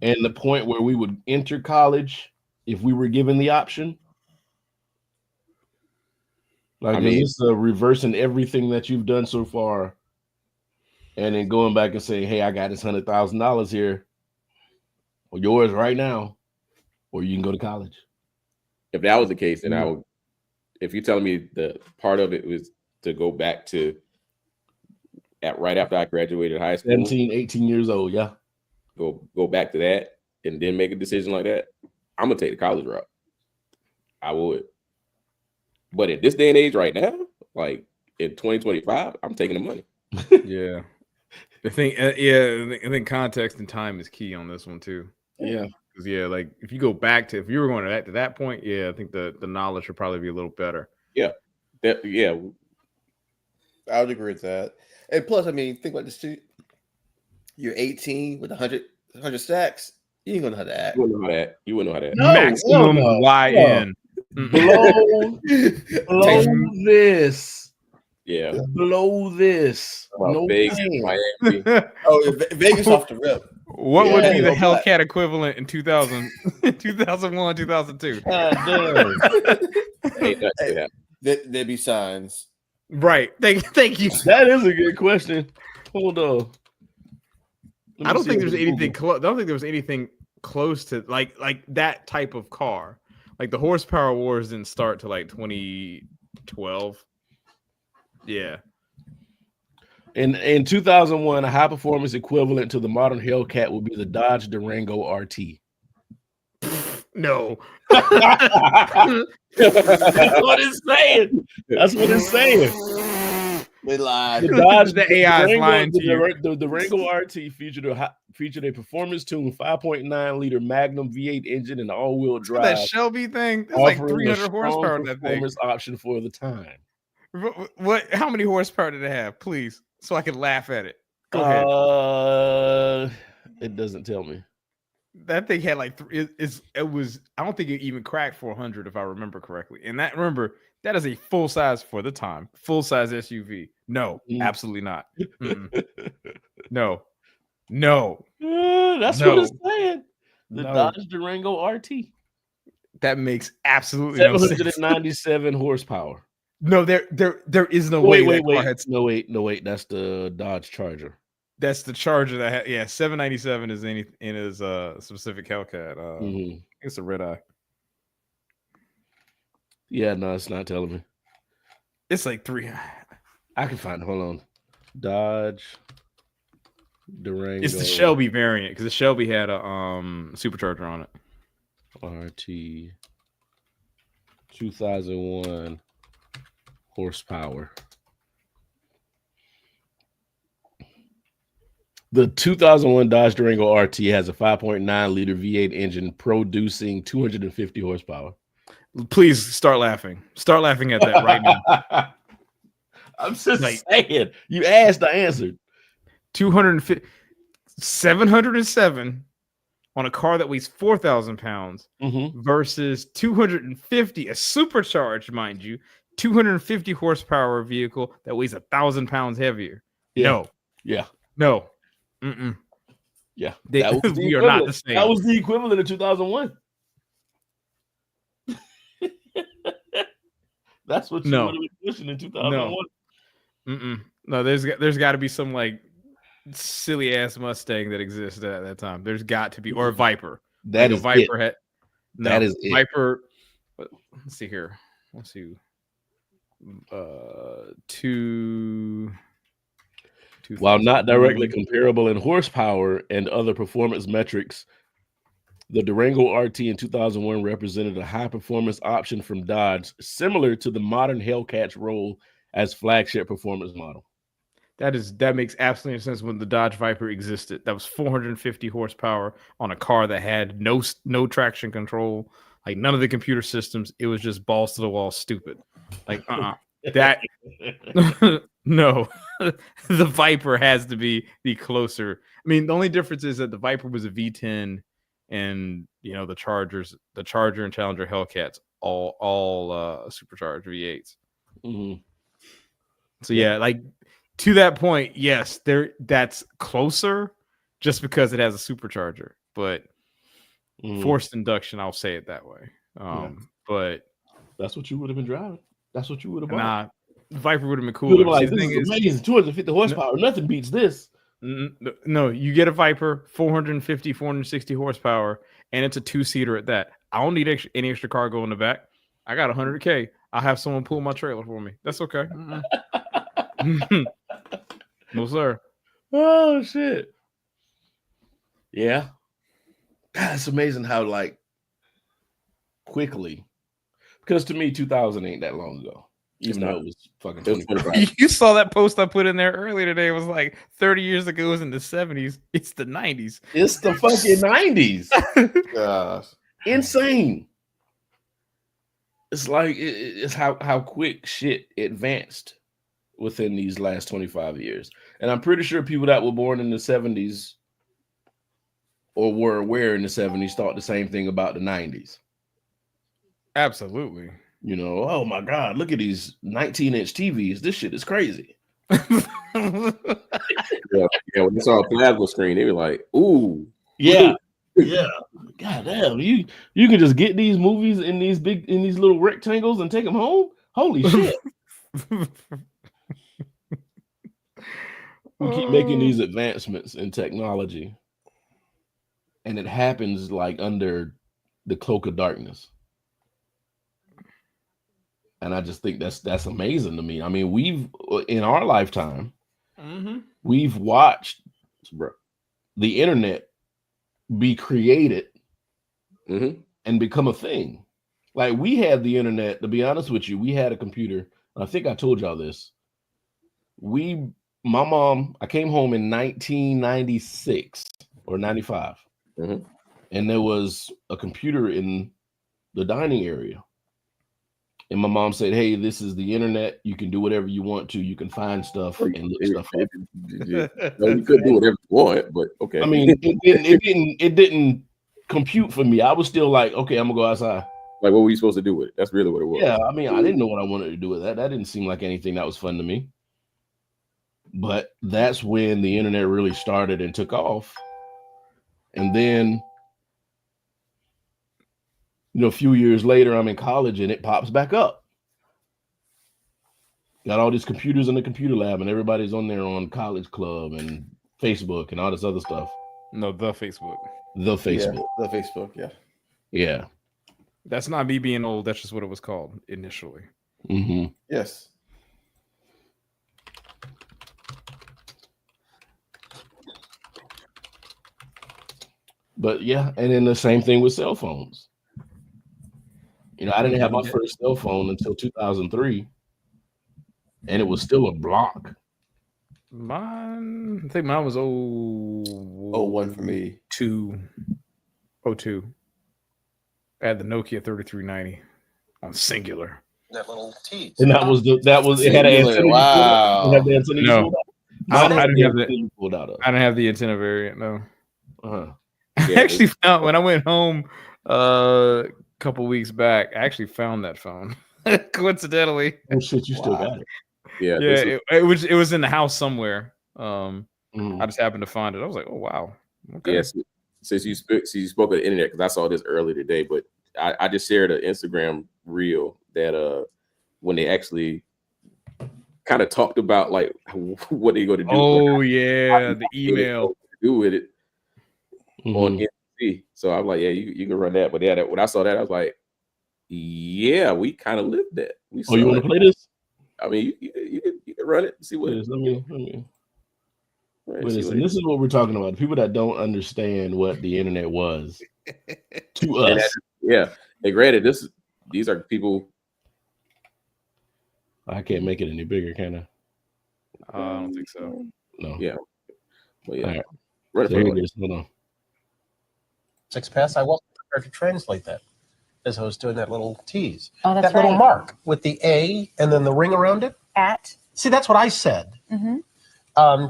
And the point where we would enter college if we were given the option? Like, I mean, it's reversing everything that you've done so far and then going back and saying, hey, I got this $100,000 here, or yours right now, or you can go to college. If that was the case, then I would, if you're telling me the part of it was to go back to right after I graduated high school, 17, 18 years old, yeah. Go back to that and then make a decision like that, I'm gonna take the college route. I would. But at this day and age right now, like in 2025, I'm taking the money. Yeah. I think context and time is key on this one too. Yeah. Because like if you go back to if you were going to that point, I think the knowledge would probably be a little better. Yeah. I would agree with that. And plus, I mean, think about this too. You're 18 with 100 stacks. You ain't gonna know how to act. You wouldn't know how to act. Maximum YN. Blow this. Yeah. Blow this. No Vegas, pain. Miami. Oh, Vegas off the rip. What would be Yeah. the Hellcat equivalent in 2000, 2001, 2002? Ain't nothing to happen. There'd be signs. Right. Thank you. That is a good question. Hold on. Let me I don't see think if there's it's anything Google. close. I don't think there was anything close to like that type of car. Like the horsepower wars didn't start to like 2012. Yeah. In 2001, a high performance equivalent to the modern Hellcat would be the Dodge Durango RT. No. That's what it's saying. That's what it's saying. They lied. The Dodge, The AI is lying to you. the Durango RT featured a performance-tuned 5.9 liter Magnum V8 engine and all-wheel drive. That Shelby thing, there's like offering a 300 horsepower strong in that thing. performance option for the time. What? How many horsepower did it have? Please, so I can laugh at it. Go ahead. It doesn't tell me. That thing had like it was. I don't think it even cracked 400 if I remember correctly. And that is a full size for the time, full size SUV. No, absolutely not. No. That's No. what it's saying. The No. Dodge Durango RT. That makes absolutely no sense. 797 horsepower. No, there is no way. Wait. That car had, No, wait. That's the Dodge Charger. that's the Charger that had. Yeah, 797 is in his specific Hellcat. Mhm. It's a red eye. Yeah, no, it's not telling me. It's like 3. I can find it. Hold on. Dodge Durango. It's the Shelby variant because the Shelby had a supercharger on it. RT 2001 horsepower. The 2001 Dodge Durango RT has a 5.9 liter V8 engine producing 250 horsepower. Please start laughing. Start laughing at that right now. I'm just saying. You asked, I answered. 250, 707 on a car that weighs 4,000 pounds versus 250, a supercharged, mind you, 250 horsepower vehicle that weighs 1,000 pounds heavier. Yeah. No. Yeah. No. Mm-mm. Yeah. We are not equivalent. the same. That was the equivalent of 2001. That's what you No. would have been pushing in 2001. No, there's got to be some like silly ass Mustang that exists at that time. There's got to be, or a Viper. That like is a Viper it. had. No, That is it. Viper. Let's see here. Let's see. While not directly comparable in horsepower and other performance metrics, the Durango RT in 2001 represented a high performance option from Dodge, similar to the modern Hellcat's role as flagship performance model. That makes absolutely sense. When the Dodge Viper existed, that was 450 horsepower on a car that had no traction control, like none of the computer systems. It was just balls to the wall, stupid. Like that. No, the Viper has to be the closer. I mean, the only difference is that the Viper was a V10, and you know the Charger and Challenger Hellcats all supercharged V8s. So yeah, like to that point, yes, that's closer, just because it has a supercharger. But forced induction, I'll say it that way. But that's what you would have been driving. That's what you would have bought. Nah, Viper would have been You would cool. have been like, this is amazing, 250 horsepower. Nothing beats this. No, you get a Viper, 450, 460 horsepower, and it's a 2-seater at that. I don't need any extra cargo in the back. I got 100K. I'll have someone pull my trailer for me. That's okay. No, sir. Oh, shit. Yeah. God, it's amazing how, like, quickly, because to me, 2000 ain't that long ago. Even though it was fucking 25. You saw that post I put in there earlier today. It was like 30 years ago. It was in the 70s. It's the 90s. It's the fucking 90s. Gosh. Insane. It's like it's how quick shit advanced within these last 25 years. And I'm pretty sure people that were born in the 70s or were aware in the 70s thought the same thing about the 90s. Absolutely. You know, oh my God, look at these 19-inch TVs. This shit is crazy. Yeah, when they saw a plasma screen, they were like, "Ooh, yeah, yeah." God damn, you can just get these movies in these little rectangles and take them home. Holy shit! We keep making these advancements in technology, and it happens like under the cloak of darkness. And I just think that's amazing to me. I mean, we've in our lifetime, we've watched the internet be created and become a thing. Like we had the internet, to be honest with you, we had a computer. I think I told y'all this. My mom, I came home in 1996 or 95. And there was a computer in the dining area. And my mom said, "Hey, this is the internet. You can do whatever you want to. You can find stuff and look stuff up." No, you could do whatever you want, but okay. I mean, it didn't compute for me. I was still like, okay, I'm gonna go outside. Like, what were you supposed to do with it? That's really what it was. Yeah, I mean, I didn't know what I wanted to do with that. That didn't seem like anything that was fun to me. But that's when the internet really started and took off. And then, a few years later, I'm in college and it pops back up. Got all these computers in the computer lab and everybody's on there on College Club and Facebook and all this other stuff. No, the Facebook. The Facebook. Yeah, the Facebook, yeah. Yeah. That's not me being old. That's just what it was called initially. Yes. But yeah, and then the same thing with cell phones. I didn't have my first cell phone until 2003, and it was still a block. I think mine was 01 for me. 02. I had the Nokia 3390 on singular. That little T. And it had an antenna. Wow. It had the antenna No, I didn't pulled out of. I didn't have the antenna variant. No. Yeah, I actually found when I went home a couple weeks back. I actually found that phone coincidentally. Oh shit, you still got it? Yeah, it was in the house somewhere. I just happened to find it. I was like, oh wow. Okay. Yes. Since you spoke of the internet, because I saw this earlier today, but I just shared an Instagram reel that when they actually kind of talked about like what they're going to do. Oh yeah, the email do with it on NBC. So I'm like, yeah, you can run that. But yeah, when I saw that, I was like, yeah, we kind of lived that. You want to play this? I mean, you can run it and see what. Let me. Listen, this is what we're talking about. People that don't understand what the internet was to us. And granted, these are people. I can't make it any bigger, can I? I don't think so. No. Yeah. Well, yeah. All right. Right, so here it is. Hold on. 6 past. I wasn't prepared to translate that as I was doing that little tease. Oh, that's that little right. mark with the A and then the ring around it. At. See, that's what I said.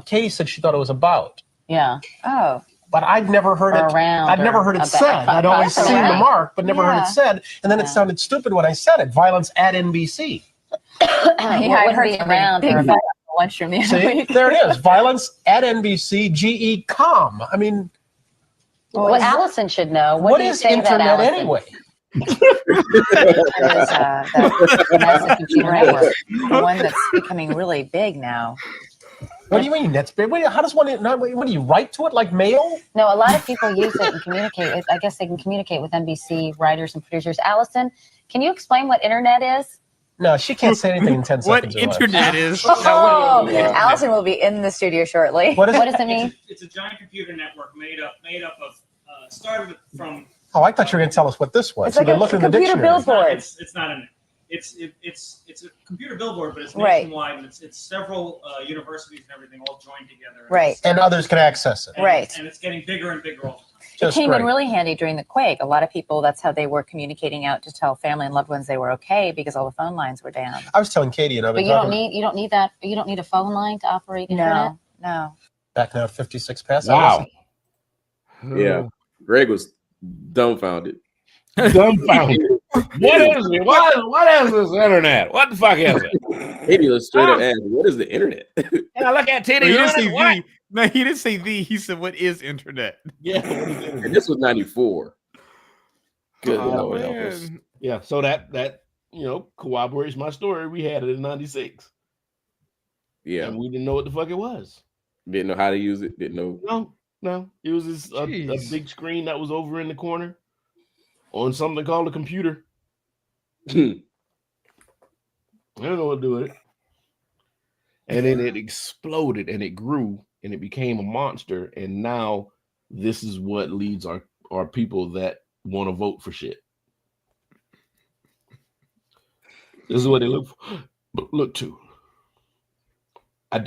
Katie said she thought it was about. Yeah. Oh. But I'd never heard Or it. around I'd never or heard it about. said. I'd always That's seen the right. mark, but never heard Yeah. it said. And then it sounded stupid when I said it. Violence at NBC. I heard around or about lunch from the other See, week. there it is. Violence at NBC. GE com. I mean, Well, Allison should know. what do you is say to that, internet Allison? anyway? That's computer network, the one that's becoming really big now. What do you mean? That's big. How does one? What do you write to it like mail? No, a lot of people use it and communicate with. I guess they can communicate with NBC writers and producers. Allison, can you explain what internet is? No, she can't say anything in 10 seconds. What internet is? Oh, Allison will be in the studio shortly. What does it mean? It's a giant computer network made up of started from. Oh, I thought you were going to tell us what this was. It's like So a look in the computer dictionary. billboard. It's not an. It's a computer billboard, but it's Right. nationwide, and it's several universities and everything all joined together. Right. And others can access it. Right. And it's getting bigger and bigger all the time. It Just came great. in really handy during the quake. A lot of people, that's how they were communicating out to tell family and loved ones they were okay because all the phone lines were down. I was telling Katie, and I've But been you don't talking need that. You don't need a phone line to operate internet. No. back now at 56 past. Wow. Yeah. Greg was dumbfounded. Dumbfounded. What is it? What is this internet? What the fuck is it? Maybe let's straight up ask, what is the internet? Yeah, look at He titties. didn't say What? the. No, he didn't say the. He said, "What is internet?" Yeah, what is internet? And this was 94. Good Oh, Lord help us. man. Yeah, so that corroborates my story. We had it in '96, Yeah. and we didn't know what the fuck it was. Didn't know how to use it. Didn't know. No, it was this a Jeez. big screen that was over in the corner on something called a computer. Hmm. I don't know what to do with it. And then it exploded and it grew and it became a monster. And now this is what leads our people that want to vote for shit. This is what they look to. I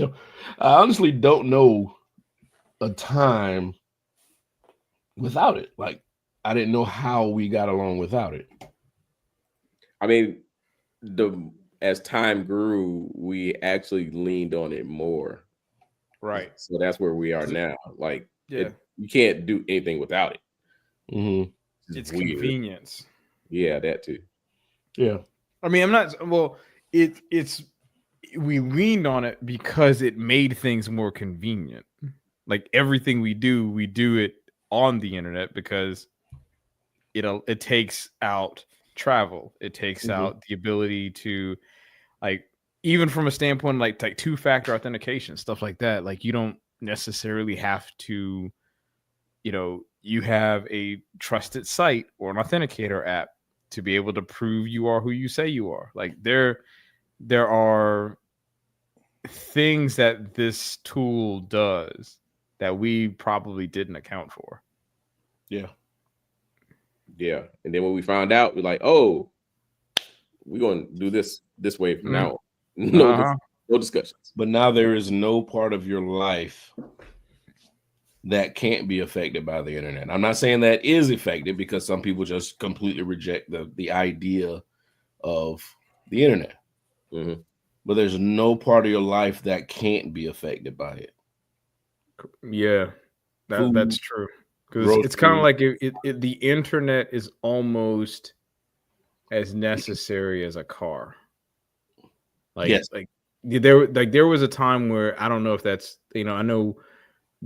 honestly don't know a time without it. Like, I didn't know how we got along without it. I mean, as time grew, we actually leaned on it more. Right. So that's where we are now. Like, Yeah. you can't do anything without it. Mm-hmm. It's weird. convenience. Yeah, that too. Yeah. I mean, I'm not. Well, it's we leaned on it because it made things more convenient. Like everything we do it on the internet because it takes out travel. It takes out the ability to, like, even from a standpoint like two-factor authentication, stuff like that. Like, you don't necessarily have to, you have a trusted site or an authenticator app to be able to prove you are who you say you are. Like, there are things that this tool does that we probably didn't account for. Yeah. Yeah. And then when we found out, we're like, oh, we're going to do this way from now on. No discussions. But now there is no part of your life that can't be affected by the internet. I'm not saying that is affected because some people just completely reject the idea of the internet. Mm-hmm. But there's no part of your life that can't be affected by it. Yeah, that's true. Because it's kind of like the internet is almost as necessary as a car. Like, yes. like there was a time where I don't know if that's, I know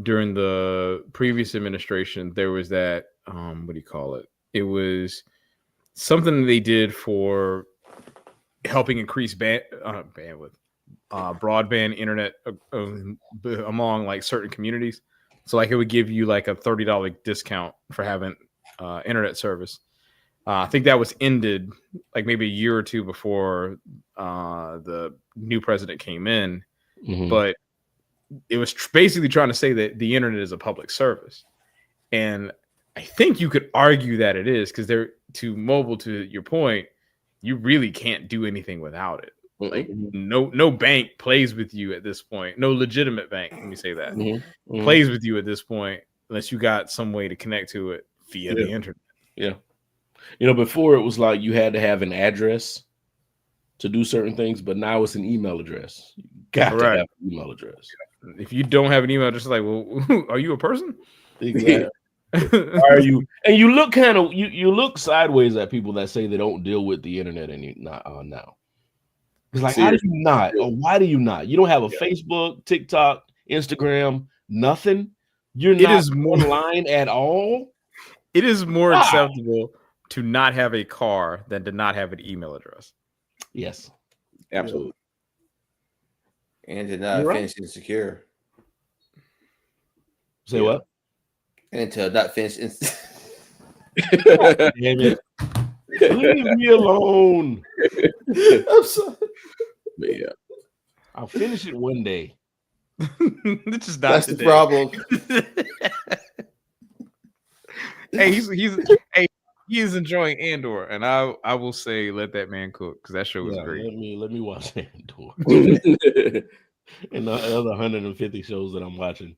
during the previous administration there was that what do you call it? It was something they did for helping increase bandwidth, broadband internet among like certain communities. So like it would give you like a $30 discount for having internet service. I think that was ended like maybe a year or two before the new president came in, but it was basically trying to say that the internet is a public service. And I think you could argue that it is, because to your point, you really can't do anything without it. Like no bank plays with you at this point. No legitimate bank, let me say that, plays with you at this point unless you got some way to connect to it via the internet. Yeah. Before it was like you had to have an address to do certain things, but now it's an email address. You got to have an email address. If you don't have an email address, like, well, are you a person? Exactly. Are you? And you look kind of you look sideways at people that say they don't deal with the internet now. It's like, how do you not? Or why do you not? You don't have a Facebook, TikTok, Instagram, nothing. You're not online at all. It is more acceptable to not have a car than to not have an email address. Yes, absolutely. And to not finish insecure. Say what? And to not finish Damn it. Leave me alone. I'm sorry. Yeah. I'll finish it one day. That's the problem. Hey, he's enjoying Andor, and I will say let that man cook, because that show was great. Let me watch Andor. And the other 150 shows that I'm watching.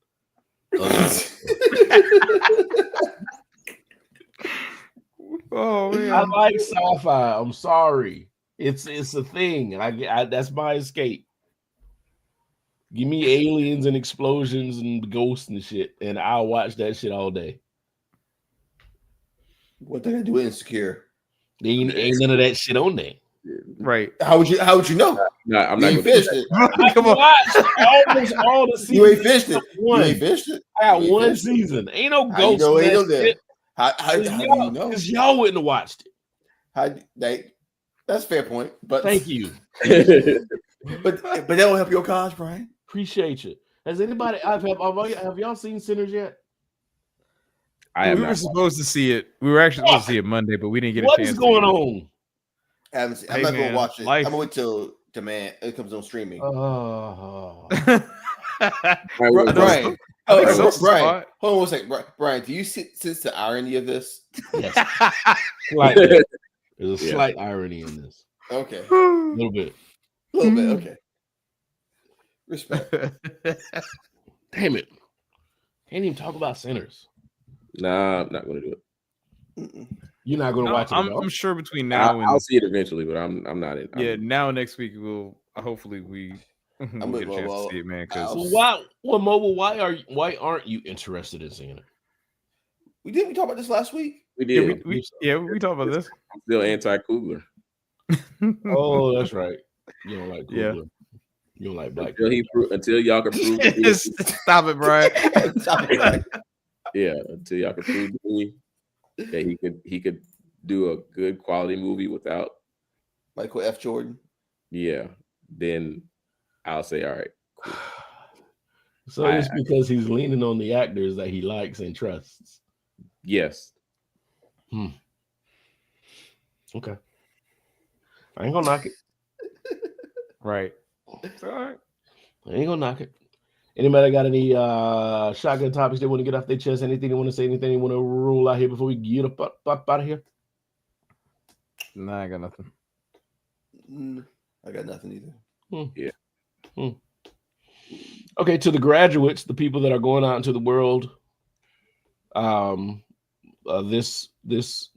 Oh man, I like sci-fi. I'm sorry. It's a thing. I that's my escape. Give me aliens and explosions and ghosts and shit, and I'll watch that shit all day. What they gonna do with Insecure? Ain't none of that shit on there. Right. How would you know? No, I'm You not ain't gonna fished it. Come on. Watched almost all the seasons. You ain't fished it. You One. ain't fished it. I got You ain't one fished it. season. Ain't no How you ghost know in ain't that no there? shit. How do you know? Because y'all wouldn't have watched it. That's a fair point. But Thank you. but that will help your cause, Brian. Appreciate you. Has anybody have y'all seen Sinners yet? We were supposed to see it. We were actually supposed to see it Monday, but we didn't get a What chance. is going on? I'm Hey, not man, gonna watch it. life. I'm gonna wait till it comes on streaming. Oh. Brian. I think Brian, Spot. hold on one second. Brian, do you sense the irony of this? Yes. Slightly. There's a slight irony in this. Okay. A little bit. A little bit. Okay. Respect. Damn it. Can't even talk about Sinners. Nah, I'm not gonna do it. You're not gonna watch it. I'm sure between now and I'll see it eventually, but I'm not in. now next week we'll hopefully we we'll get a chance to see it, man. Because Mobile, why aren't you interested in seeing it? We talk about this last week. We did. We talked about this. I'm still anti-Coogler. Oh, that's right. You don't like Coogler. Yeah. You don't like black. Until y'all can prove. Stop it, Brian. Yeah, until y'all can prove to me that he could do a good quality movie without Michael F. Jordan. Yeah, then I'll say, all right, cool. So it's because he's leaning on the actors that he likes and trusts. Yes. Okay. I ain't gonna knock it. Right. It's all right. I ain't gonna knock it. Anybody got any shotgun topics they want to get off their chest? Anything they want to say? Anything they want to rule out here before we get up out of here? Nah, I got nothing. I got nothing either. Yeah. Okay, to the graduates, the people that are going out into the world this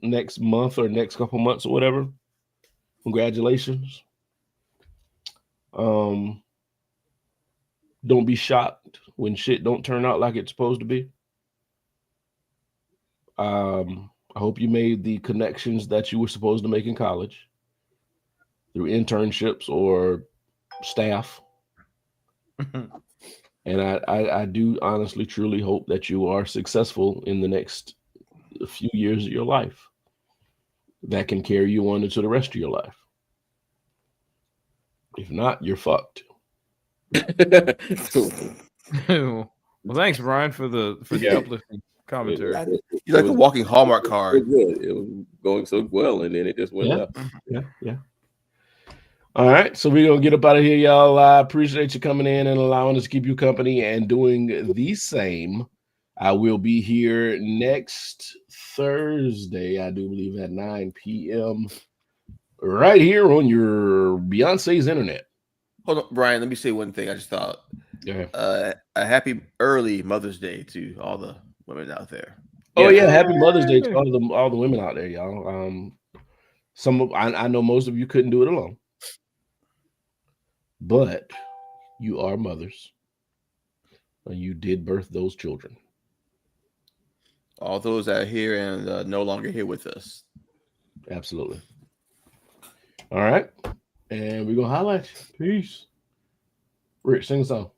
next month or next couple months or whatever, congratulations. Don't be shocked when shit don't turn out like it's supposed to be. I hope you made the connections that you were supposed to make in college through internships or staff. And I do honestly, truly hope that you are successful in the next few years of your life that can carry you on into the rest of your life. If not, you're fucked. Well, thanks, Brian, for the uplifting commentary. You're like a walking Hallmark card. It was going so well, and then it just went up. Yeah. All right, so we're gonna get up out of here, y'all. I appreciate you coming in and allowing us to keep you company and doing the same. I will be here next Thursday, I do believe, at 9 p.m. right here on your Beyonce's internet. Hold on, Brian. Let me say one thing. I just thought. A happy early Mother's Day to all the women out there. Oh yeah, happy Mother's Day to all the women out there, y'all. I know most of you couldn't do it alone, but you are mothers, and you did birth those children. All those that are here and no longer here with us. Absolutely. All right, and we're gonna highlight you. Peace. Rich, sing a song.